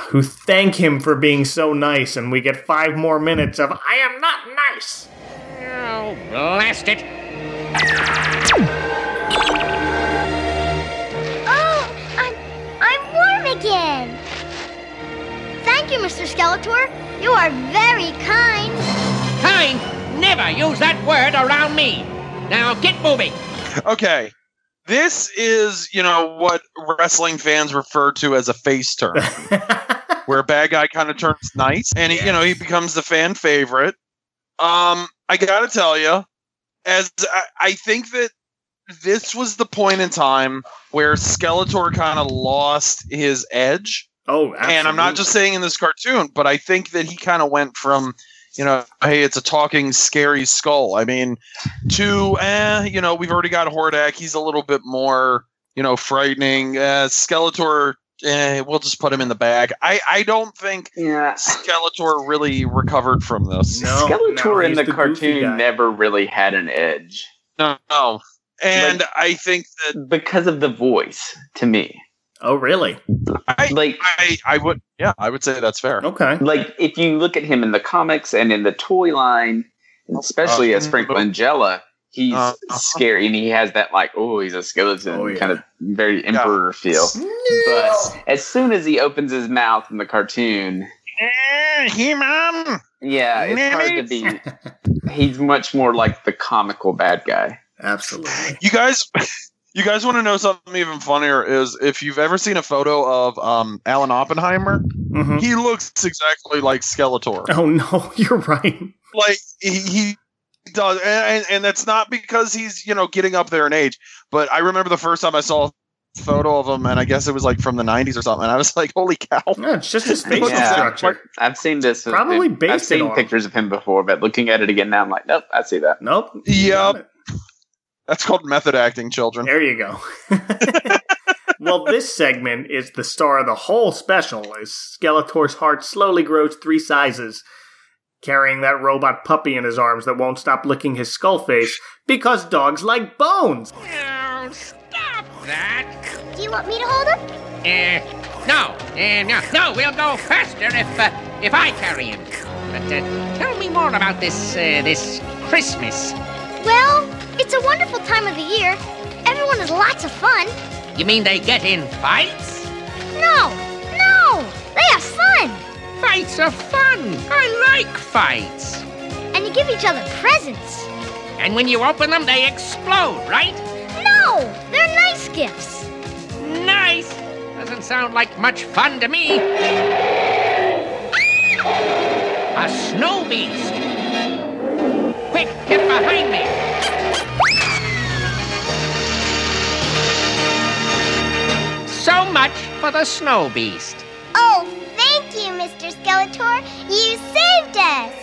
[SPEAKER 1] who thank him for being so nice, and we get 5 more minutes of I am not nice.
[SPEAKER 4] Oh, blast it.
[SPEAKER 8] Oh, I'm warm again. Thank you, Mr. Skeletor. You are very kind.
[SPEAKER 4] Kind? Never use that word around me. Now get moving.
[SPEAKER 3] Okay. This is, what wrestling fans refer to as a face turn, where a bad guy kind of turns nice, and he becomes the fan favorite. I gotta tell you, I think that this was the point in time where Skeletor kind of lost his edge.
[SPEAKER 1] Oh, absolutely.
[SPEAKER 3] And I'm not just saying in this cartoon, but I think that he kind of went from, hey, it's a talking, scary skull. I mean, to, we've already got Hordak. He's a little bit more, frightening. Skeletor we'll just put him in the bag. I don't think Skeletor really recovered from this.
[SPEAKER 2] No, Skeletor in the cartoon never really had an edge.
[SPEAKER 3] No. And I think that
[SPEAKER 2] because of the voice, to me.
[SPEAKER 1] Oh, really?
[SPEAKER 3] I would say that's fair.
[SPEAKER 1] Okay.
[SPEAKER 2] Like, if you look at him in the comics and in the toy line, especially as Franklin Jella, he's scary, and he has that, like, he's a skeleton, kind of very Emperor feel. But as soon as he opens his mouth in the cartoon...
[SPEAKER 3] He-Man!
[SPEAKER 2] Yeah, it's hard to be... He's much more like the comical bad guy.
[SPEAKER 1] Absolutely.
[SPEAKER 3] You guys want to know something even funnier is if you've ever seen a photo of Alan Oppenheimer, he looks exactly like Skeletor.
[SPEAKER 1] Oh no, you're right.
[SPEAKER 3] Like he does, and that's not because he's getting up there in age. But I remember the first time I saw a photo of him, and I guess it was like from the 90s or something. And I was like, "Holy cow!"
[SPEAKER 1] Yeah, it's just his facial structure.
[SPEAKER 2] I've seen this.
[SPEAKER 1] Probably based
[SPEAKER 2] I've seen pictures of him before, but looking at it again now, I'm like, nope, I see that.
[SPEAKER 1] Nope.
[SPEAKER 3] Yep. That's called method acting, children.
[SPEAKER 1] There you go. Well, this segment is the star of the whole special, as Skeletor's heart slowly grows 3 sizes, carrying that robot puppy in his arms that won't stop licking his skull face because dogs like bones.
[SPEAKER 4] Oh, stop that.
[SPEAKER 8] Do you want me to hold him?
[SPEAKER 4] No, we'll go faster if I carry him. But tell me more about this Christmas.
[SPEAKER 8] Well, it's a wonderful time of the year. Everyone has lots of fun.
[SPEAKER 4] You mean they get in fights?
[SPEAKER 8] No, they have fun.
[SPEAKER 4] Fights are fun. I like fights.
[SPEAKER 8] And you give each other presents.
[SPEAKER 4] And when you open them, they explode, right?
[SPEAKER 8] No, they're nice gifts.
[SPEAKER 4] Nice. Doesn't sound like much fun to me. A snow beast. Quick, get behind me. So much for the snow beast.
[SPEAKER 8] Oh, thank you, Mr. Skeletor. You saved us.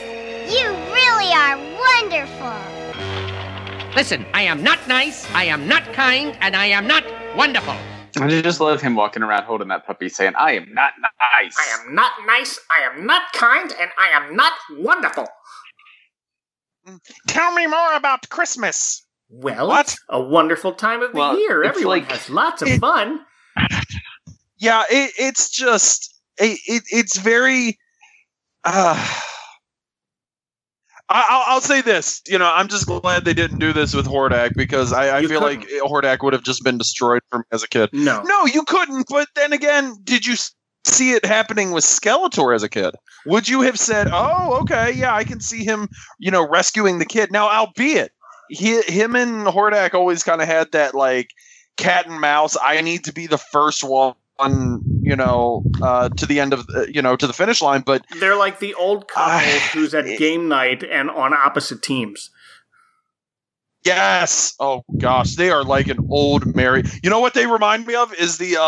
[SPEAKER 8] You really are wonderful.
[SPEAKER 4] Listen, I am not nice, I am not kind, and I am not wonderful.
[SPEAKER 2] I just love him walking around holding that puppy saying, I am not nice.
[SPEAKER 1] I am not nice, I am not kind, and I am not wonderful.
[SPEAKER 3] Tell me more about Christmas.
[SPEAKER 1] Well, it's a wonderful time of the year. Everyone has lots of fun.
[SPEAKER 3] Yeah, it's just... It's very... I'll say this. I'm just glad they didn't do this with Hordak, because I feel like Hordak would have just been destroyed for me as a kid.
[SPEAKER 1] No,
[SPEAKER 3] you couldn't. But then again, did you see it happening with Skeletor as a kid? Would you have said, "Oh, okay, yeah, I can see him," rescuing the kid? Now, albeit him and Hordak always kind of had that like cat and mouse. I need to be the first one. To the end of, to the finish line, but
[SPEAKER 1] they're like the old couple who's at game night and on opposite teams.
[SPEAKER 3] Yes. Oh gosh, they are like an old married. You know what they remind me of is the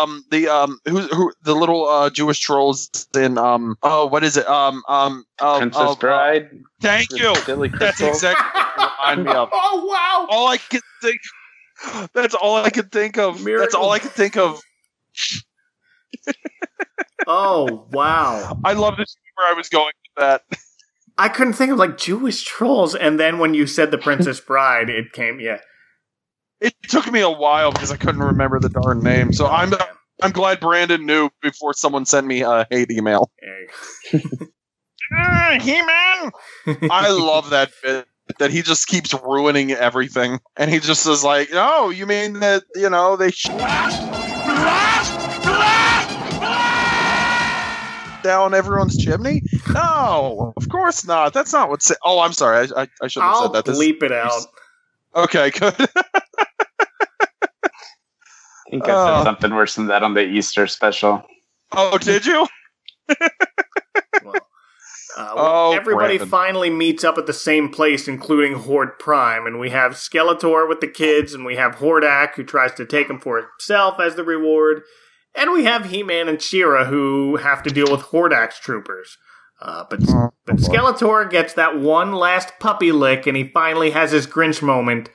[SPEAKER 3] little Jewish trolls in what is it
[SPEAKER 2] Princess Bride.
[SPEAKER 3] Thank you. That's exactly what they remind me of.
[SPEAKER 1] Oh wow!
[SPEAKER 3] All I could think. That's all I could think of. That's all I could think of.
[SPEAKER 1] Oh wow!
[SPEAKER 3] I love this where I was going with that.
[SPEAKER 1] I couldn't think of like Jewish trolls, and then when you said the Princess Bride, it came. Yeah,
[SPEAKER 3] it took me a while because I couldn't remember the darn name. So I'm glad Brandon knew before someone sent me a hate email. He-Man. I love that bit that he just keeps ruining everything, and he just is like, "Oh, you mean that they." Down everyone's chimney? No, of course not. That's not what's. Oh, I'm sorry. I shouldn't have said that.
[SPEAKER 1] I'll bleep it out.
[SPEAKER 3] Okay, good.
[SPEAKER 2] I think I said something worse than that on the Easter special.
[SPEAKER 3] Oh, did you?
[SPEAKER 1] Everybody finally meets up at the same place, including Horde Prime, and we have Skeletor with the kids, and we have Hordak, who tries to take him for himself as the reward, and we have He-Man and She-Ra, who have to deal with Hordak's troopers. But Skeletor gets that one last puppy lick, and he finally has his Grinch moment,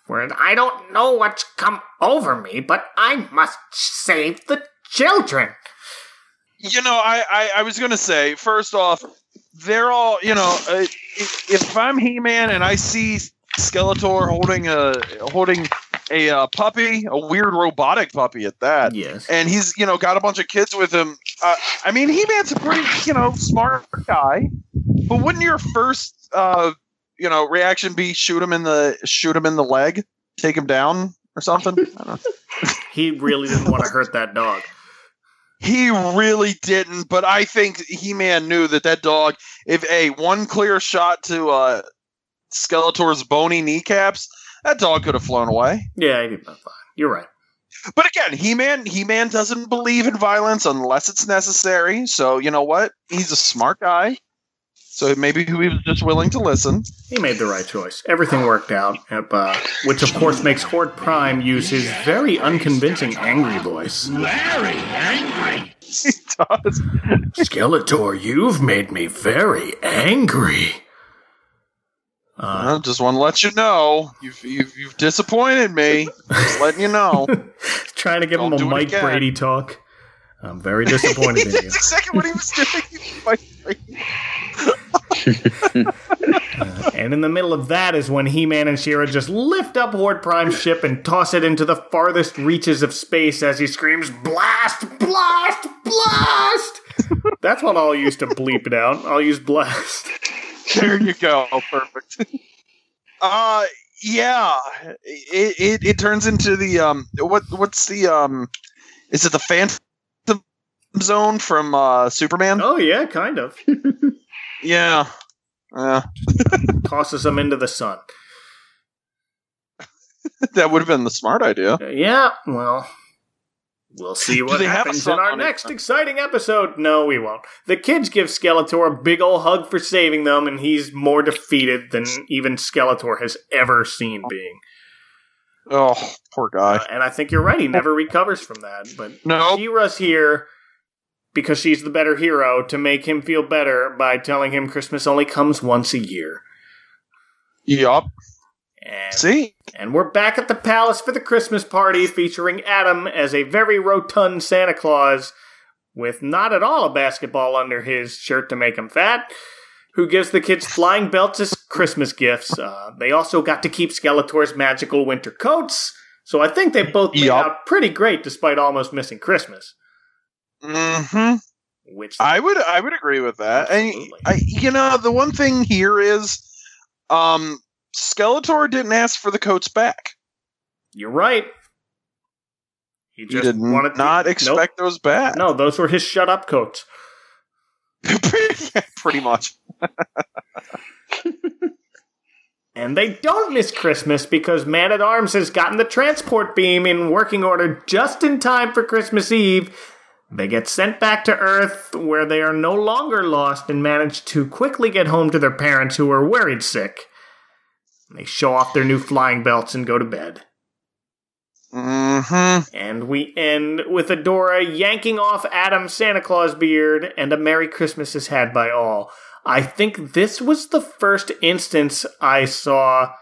[SPEAKER 1] where I don't know what's come over me, but I must save the children.
[SPEAKER 3] You know, I was going to say, first off, they're all, you know, if I'm He-Man and I see Skeletor holding a puppy, a weird robotic puppy at that.
[SPEAKER 1] Yes.
[SPEAKER 3] And he's, you know, got a bunch of kids with him. I mean, He-Man's a pretty, you know, smart guy. But wouldn't your first, you know, reaction be shoot him in the leg, take him down or something? I don't know.
[SPEAKER 1] He really didn't want to hurt that dog.
[SPEAKER 3] He really didn't, but I think He-Man knew that dog, if one clear shot to Skeletor's bony kneecaps, that dog could have flown away.
[SPEAKER 1] Yeah, he'd been fine. You're right.
[SPEAKER 3] But again, He-Man doesn't believe in violence unless it's necessary. So you know what? He's a smart guy. So maybe he was just willing to listen.
[SPEAKER 1] He made the right choice. Everything worked out, which of course makes Horde Prime use his very unconvincing angry voice.
[SPEAKER 6] Very angry.
[SPEAKER 3] He does.
[SPEAKER 1] Skeletor, you've made me very angry.
[SPEAKER 3] I just want to let you know, you've disappointed me. Just letting you know.
[SPEAKER 1] Trying to give him a Mike Brady talk. I'm very disappointed in you.
[SPEAKER 3] That's exactly what he was doing. Mike Brady.
[SPEAKER 1] And in the middle of that is when He-Man and She-Ra just lift up Horde Prime's ship and toss it into the farthest reaches of space as he screams, "Blast! Blast! Blast!" That's what I'll use to bleep it out. I'll use blast.
[SPEAKER 3] There you go. Perfect. Yeah. It turns into the what's the is it the Phantom Zone from Superman?
[SPEAKER 1] Oh yeah, kind of.
[SPEAKER 3] Yeah.
[SPEAKER 1] Tosses him into the sun.
[SPEAKER 3] That would have been the smart idea.
[SPEAKER 1] Yeah, well, we'll see what happens in our next exciting episode. No, we won't. The kids give Skeletor a big ol' hug for saving them, and he's more defeated than even Skeletor has ever seen being.
[SPEAKER 3] Oh, poor guy.
[SPEAKER 1] And I think you're right, he never recovers from that. But
[SPEAKER 3] no.
[SPEAKER 1] She-Ra's here because she's the better hero to make him feel better by telling him Christmas only comes once a year.
[SPEAKER 3] Yup.
[SPEAKER 1] And we're back at the palace for the Christmas party featuring Adam as a very rotund Santa Claus with not at all a basketball under his shirt to make him fat, who gives the kids flying belts as Christmas gifts. They also got to keep Skeletor's magical winter coats, so I think they both made out pretty great despite almost missing Christmas.
[SPEAKER 3] Mm-hmm.
[SPEAKER 1] Which
[SPEAKER 3] I would agree with that. Absolutely. And you know, the one thing here is Skeletor didn't ask for the coats back.
[SPEAKER 1] You're right. He just
[SPEAKER 3] did not expect those back.
[SPEAKER 1] No, those were his shut up coats.
[SPEAKER 3] Yeah, pretty much.
[SPEAKER 1] And they don't miss Christmas because Man-at-Arms has gotten the transport beam in working order just in time for Christmas Eve. They get sent back to Earth, where they are no longer lost and manage to quickly get home to their parents who are worried sick. They show off their new flying belts and go to bed.
[SPEAKER 3] Mm-hmm.
[SPEAKER 1] And we end with Adora yanking off Adam's Santa Claus beard, and a Merry Christmas is had by all. I think this was the first instance I saw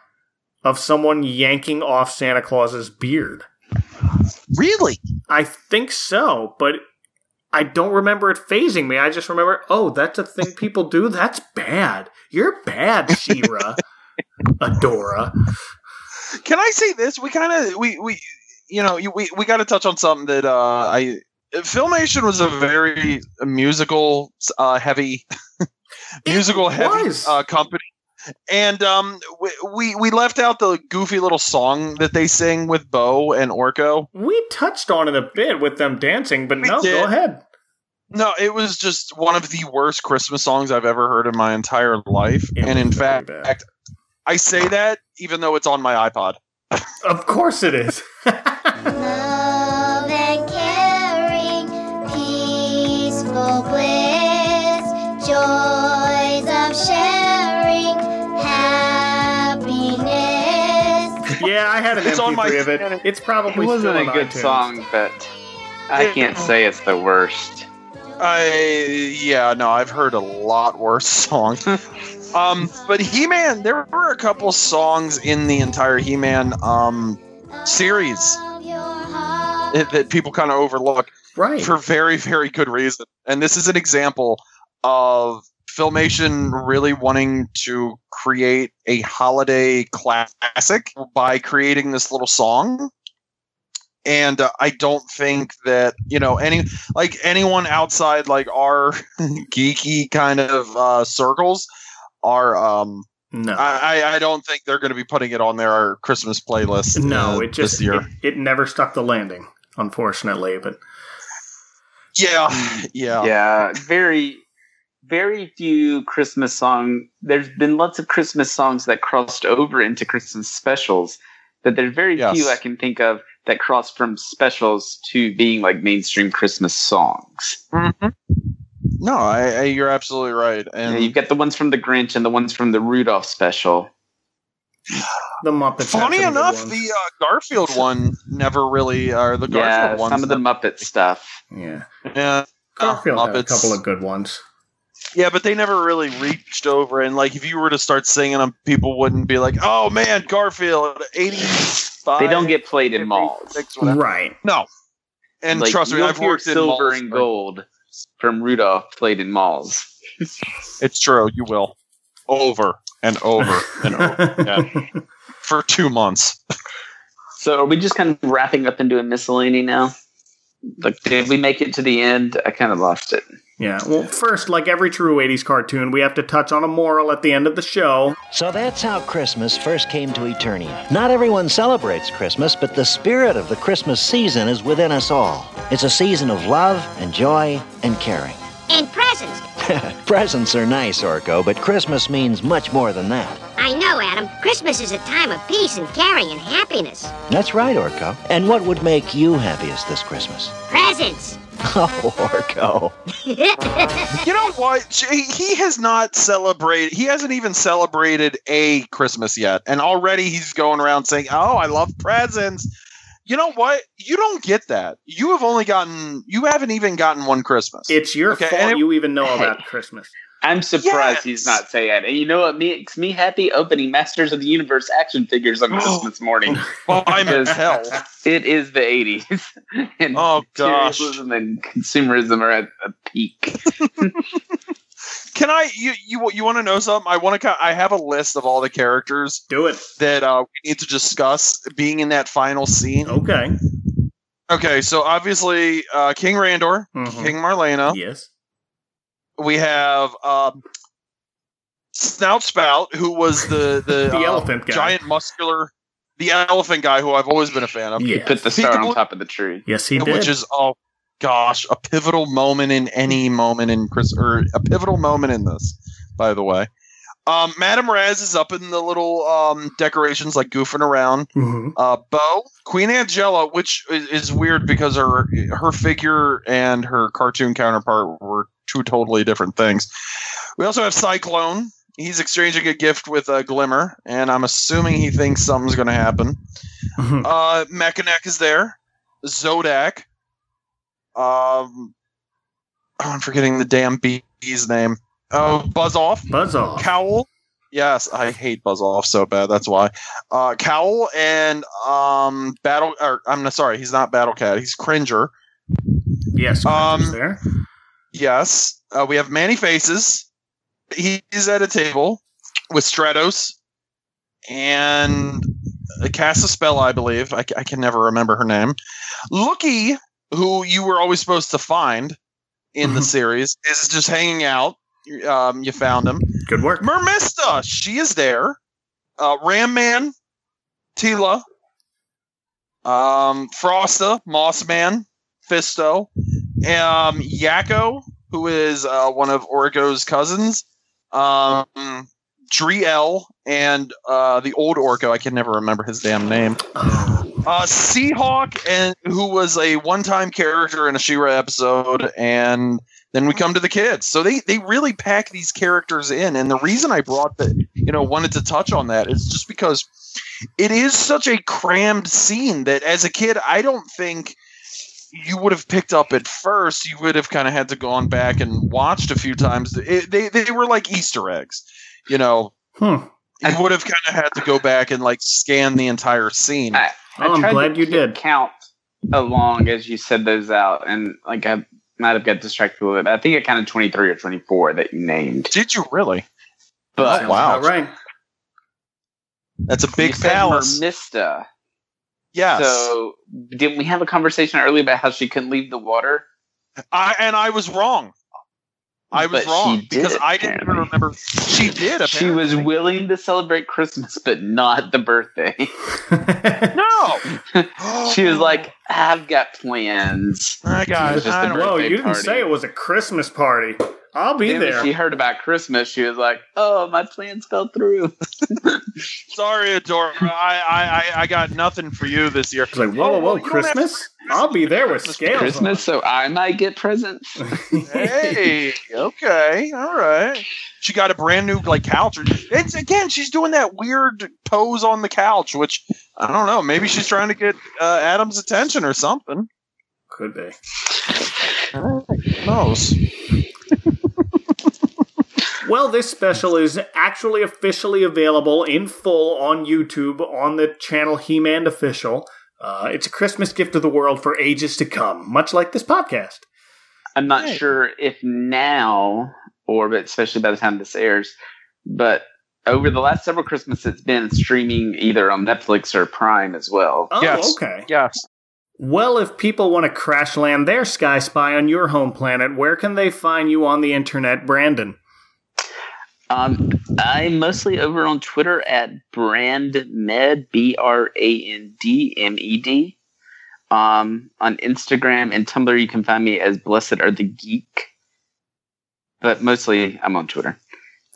[SPEAKER 1] of someone yanking off Santa Claus's beard.
[SPEAKER 3] Really?
[SPEAKER 1] I think so, but I don't remember it phasing me. I just remember, oh, that's a thing people do? That's bad. You're bad, She-Ra. Adora.
[SPEAKER 3] Can I say this? We got to touch on something that Filmation was a very musical heavy company. And we left out the goofy little song that they sing with Bo and Orko.
[SPEAKER 1] We touched on it a bit with them dancing, but go ahead.
[SPEAKER 3] No, it was just one of the worst Christmas songs I've ever heard in my entire life. And in fact, I say that even though it's on my iPod.
[SPEAKER 1] Of course it is.
[SPEAKER 8] Love and caring, peaceful bliss, joys of sharing, happiness.
[SPEAKER 1] Yeah, I had an MP3 of it. It's probably
[SPEAKER 2] it wasn't
[SPEAKER 1] still
[SPEAKER 2] a good
[SPEAKER 1] iTunes.
[SPEAKER 2] song, but I can't say it's the worst.
[SPEAKER 3] I've heard a lot worse songs. But He-Man, there were a couple songs in the entire He-Man series that people kind of overlook.
[SPEAKER 1] Right.
[SPEAKER 3] For very, very good reason. And this is an example of Filmation really wanting to create a holiday classic by creating this little song. And I don't think that, anyone outside like our geeky kind of circles are
[SPEAKER 1] no.
[SPEAKER 3] I don't think they're going to be putting it on their Christmas playlist.
[SPEAKER 1] No, it just
[SPEAKER 3] this year.
[SPEAKER 1] It never stuck the landing, unfortunately. But
[SPEAKER 2] yeah. Very, very few Christmas songs. There's been lots of Christmas songs that crossed over into Christmas specials, but there's very few I can think of that crossed from specials to being like mainstream Christmas songs.
[SPEAKER 3] Mm-hmm. No, you're absolutely right. And
[SPEAKER 2] you've got the ones from the Grinch and the ones from the Rudolph special.
[SPEAKER 1] The Muppets.
[SPEAKER 3] Funny enough, the Garfield one never really, or the Garfield one.
[SPEAKER 2] Some of the Muppet stuff.
[SPEAKER 1] Yeah.
[SPEAKER 3] Garfield
[SPEAKER 1] had a couple of good ones.
[SPEAKER 3] Yeah, but they never really reached over, and like if you were to start singing them, people wouldn't be like, "Oh man, Garfield, 85."
[SPEAKER 2] They don't get played in malls,
[SPEAKER 1] right?
[SPEAKER 3] No, and
[SPEAKER 2] like,
[SPEAKER 3] trust me, I've worked in
[SPEAKER 2] Silver
[SPEAKER 3] malls
[SPEAKER 2] and Gold from Rudolph played in malls.
[SPEAKER 3] It's true, you will, over and over and over for 2 months.
[SPEAKER 2] So, are we just kind of wrapping up into a miscellany now? Like, did we make it to the end? I kind of lost it.
[SPEAKER 1] Yeah, well, first, like every true 80s cartoon, we have to touch on a moral at the end of the show.
[SPEAKER 9] So that's how Christmas first came to Eternia. Not everyone celebrates Christmas, but the spirit of the Christmas season is within us all. It's a season of love and joy and caring.
[SPEAKER 8] And presents.
[SPEAKER 9] Presents are nice, Orko, but Christmas means much more than that.
[SPEAKER 8] I know, Adam. Christmas is a time of peace and caring and happiness.
[SPEAKER 9] That's right, Orko. And what would make you happiest this Christmas?
[SPEAKER 8] Presents.
[SPEAKER 9] Oh, Orko.
[SPEAKER 3] You know what? He has not celebrated. He hasn't even celebrated a Christmas yet. And already he's going around saying, "Oh, I love presents." You know what? You don't get that. You haven't even gotten one Christmas.
[SPEAKER 1] It's your fault you even know about Christmas.
[SPEAKER 2] I'm surprised he's not saying it. And you know what makes me happy? Opening Masters of the Universe action figures on Christmas morning.
[SPEAKER 3] Well, I'm in hell.
[SPEAKER 2] It is the 80s. And
[SPEAKER 3] gosh.
[SPEAKER 2] materialism and consumerism are at a peak.
[SPEAKER 3] Can I? You want to know something? I have a list of all the characters.
[SPEAKER 1] Do it.
[SPEAKER 3] That we need to discuss being in that final scene.
[SPEAKER 1] Okay.
[SPEAKER 3] Okay. So obviously, King Randor, King Marlena.
[SPEAKER 1] Yes.
[SPEAKER 3] We have Snout Spout, who was the
[SPEAKER 1] elephant guy.
[SPEAKER 3] Giant muscular, the elephant guy, who I've always been a fan of.
[SPEAKER 1] Yeah.
[SPEAKER 2] He put the star on top of the tree.
[SPEAKER 1] Yes, he did.
[SPEAKER 3] Which is a pivotal moment in any moment in or a pivotal moment in this, by the way. Madame Raz is up in the little decorations, like goofing around. Bo, Queen Angela, which is weird because her figure and her cartoon counterpart were two totally different things. We also have Cyclone. He's exchanging a gift with Glimmer, and I'm assuming he thinks something's going to happen. Mechaneck is there. Zodak. I'm forgetting the damn bee's name. Oh, Buzz Off.
[SPEAKER 1] Buzz Off.
[SPEAKER 3] Cowl. Yes, I hate Buzz Off so bad. That's why. Cowl and he's not Battle Cat. He's Cringer.
[SPEAKER 1] Yes. Cringer's there.
[SPEAKER 3] Yes. We have Manny Faces. He's at a table with Stratos and casts a spell, I believe. I can never remember her name. Lookie, who you were always supposed to find in the series, is just hanging out. You found him.
[SPEAKER 1] Good work.
[SPEAKER 3] Mermista, she is there. Ram Man, Tila, Frosta, Moss Man, Fisto, Yakko, who is one of Orko's cousins, Driel, and the old Orko. I can never remember his damn name. Seahawk, and who was a one-time character in a She-Ra episode, and then we come to the kids. So they really pack these characters in, and the reason I wanted to touch on that is just because it is such a crammed scene that as a kid, I don't think you would have picked up at first. You would have kind of had to go on back and watched a few times. They were like Easter eggs, You would have kind of had to go back and like scan the entire scene.
[SPEAKER 1] I'm glad you did.
[SPEAKER 2] Count along as you said those out, and like I might have got distracted a little bit. I think I counted 23 or 24 that you named.
[SPEAKER 3] Did you really?
[SPEAKER 2] But
[SPEAKER 3] wow,
[SPEAKER 1] right.
[SPEAKER 3] That's a big
[SPEAKER 2] you said
[SPEAKER 3] palace.
[SPEAKER 2] Mista.
[SPEAKER 3] Yes.
[SPEAKER 2] So didn't we have a conversation earlier about how she couldn't leave the water?
[SPEAKER 3] I was wrong. I was wrong because I didn't even remember. She did. Apparently.
[SPEAKER 2] She was willing to celebrate Christmas, but not the birthday.
[SPEAKER 3] No.
[SPEAKER 2] She was like, "I've got plans."
[SPEAKER 3] I got it.
[SPEAKER 1] Whoa, you didn't say it was a Christmas party. I'll be there.
[SPEAKER 2] When she heard about Christmas, she was like, "Oh, my plans fell through."
[SPEAKER 3] Sorry, Adora. I got nothing for you this year.
[SPEAKER 1] It's like, whoa, Christmas? I'll be there with scales.
[SPEAKER 2] Christmas, so I might get presents.
[SPEAKER 3] Hey, okay, all right. She got a brand new couch. It's again, she's doing that weird pose on the couch, which I don't know. Maybe she's trying to get Adam's attention or something.
[SPEAKER 1] Could be.
[SPEAKER 3] Who knows?
[SPEAKER 1] Well, this special is actually officially available in full on YouTube on the channel He-Man Official. It's a Christmas gift to the world for ages to come, much like this podcast.
[SPEAKER 2] I'm not sure if now, but especially by the time this airs, but over the last several Christmases, it's been streaming either on Netflix or Prime as well.
[SPEAKER 1] Oh,
[SPEAKER 3] yes.
[SPEAKER 1] Okay.
[SPEAKER 3] Yes.
[SPEAKER 1] Well, if people want to crash land their Sky Spy on your home planet, where can they find you on the internet, Brandon?
[SPEAKER 2] I'm mostly over on Twitter at BrandMed, BrandMed. On Instagram and Tumblr, you can find me as Blessed Are the Geek. But mostly, I'm on Twitter.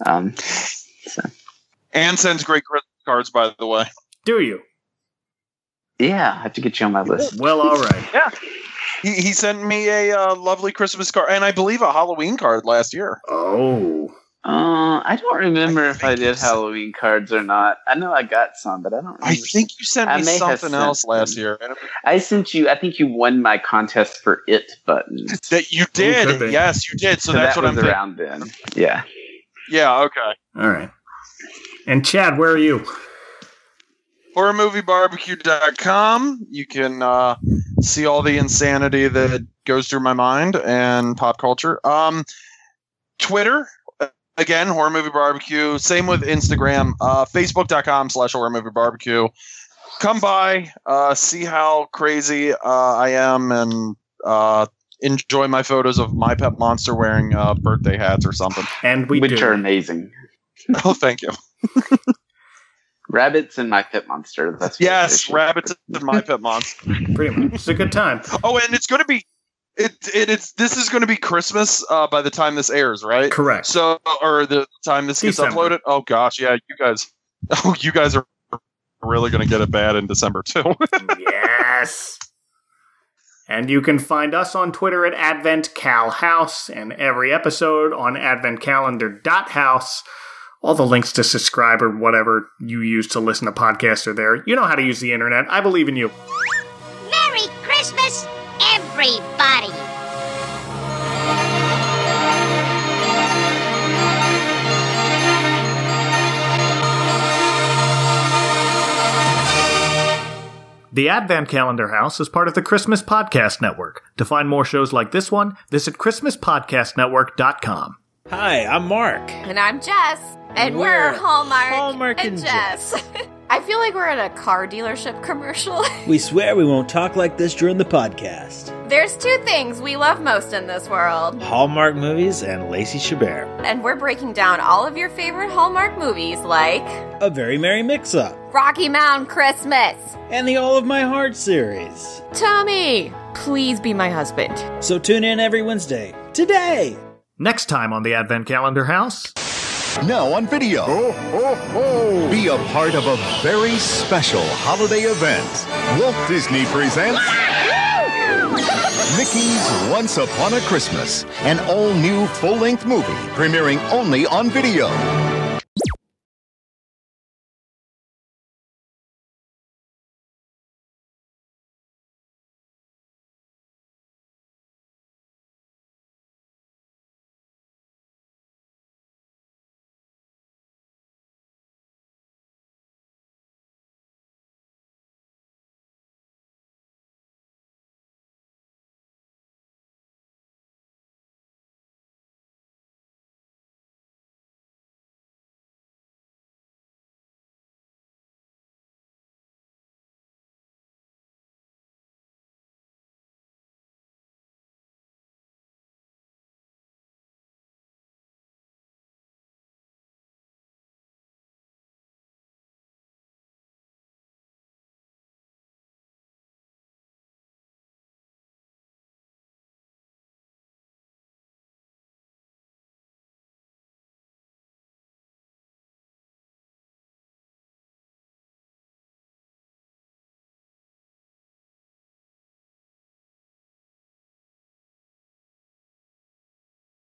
[SPEAKER 3] And sends great Christmas cards, by the way.
[SPEAKER 1] Do you?
[SPEAKER 2] Yeah, I have to get you on my list.
[SPEAKER 1] Well, all right.
[SPEAKER 3] Yeah. He sent me a lovely Christmas card, and I believe a Halloween card last year.
[SPEAKER 1] Oh.
[SPEAKER 2] I don't remember if I did Halloween cards or not. I know I got some, but I don't remember.
[SPEAKER 3] I think you sent me something else last year.
[SPEAKER 2] I sent you, I think you won my contest for It buttons.
[SPEAKER 3] That you did. Yes, you did. So that's
[SPEAKER 2] that
[SPEAKER 3] what
[SPEAKER 2] was
[SPEAKER 3] I'm
[SPEAKER 2] around then. Yeah.
[SPEAKER 3] Yeah, okay.
[SPEAKER 1] All right. And Chad, where are you?
[SPEAKER 3] HorrorMovieBarbecue.com. You can see all the insanity that goes through my mind and pop culture. Twitter. Again, Horror Movie Barbecue. Same with Instagram. Facebook.com/Horror Movie Barbecue. Come by, see how crazy I am, and enjoy my photos of my pet monster wearing birthday hats or something.
[SPEAKER 1] And
[SPEAKER 2] which are amazing.
[SPEAKER 3] Oh, thank you.
[SPEAKER 2] Rabbits and my pet monster. That's
[SPEAKER 3] yes, rabbits and my pet monster.
[SPEAKER 1] Pretty much. It's a good time.
[SPEAKER 3] Oh, and it's going to be. This is going to be Christmas by the time this airs, right?
[SPEAKER 1] Correct.
[SPEAKER 3] So, or the time this gets uploaded. Oh gosh, yeah, you guys are really going to get it bad in December too.
[SPEAKER 1] Yes. And you can find us on Twitter at AdventCalHouse and every episode on AdventCalendar.house. All the links to subscribe or whatever you use to listen to podcasts are there. You know how to use the internet. I believe in you.
[SPEAKER 8] Merry Christmas, everybody!
[SPEAKER 1] The Advent Calendar House is part of the Christmas Podcast Network. To find more shows like this one, visit ChristmasPodcastNetwork.com.
[SPEAKER 10] Hi, I'm Mark.
[SPEAKER 11] And I'm Jess. And we're Hallmark
[SPEAKER 10] and
[SPEAKER 11] Jess. I feel like we're in a car dealership commercial.
[SPEAKER 10] We swear we won't talk like this during the podcast.
[SPEAKER 11] There's two things we love most in this world.
[SPEAKER 10] Hallmark movies and Lacey Chabert.
[SPEAKER 11] And we're breaking down all of your favorite Hallmark movies like...
[SPEAKER 10] A Very Merry Mix-Up.
[SPEAKER 11] Rocky Mountain Christmas.
[SPEAKER 10] And the All of My Heart series.
[SPEAKER 11] Tommy, please be my husband.
[SPEAKER 10] So tune in every Wednesday. Today!
[SPEAKER 1] Next time on the Advent Calendar House...
[SPEAKER 12] Now on video. Be a part of a very special holiday event. Walt Disney presents Mickey's Once Upon a Christmas, an all-new full-length movie premiering only on video.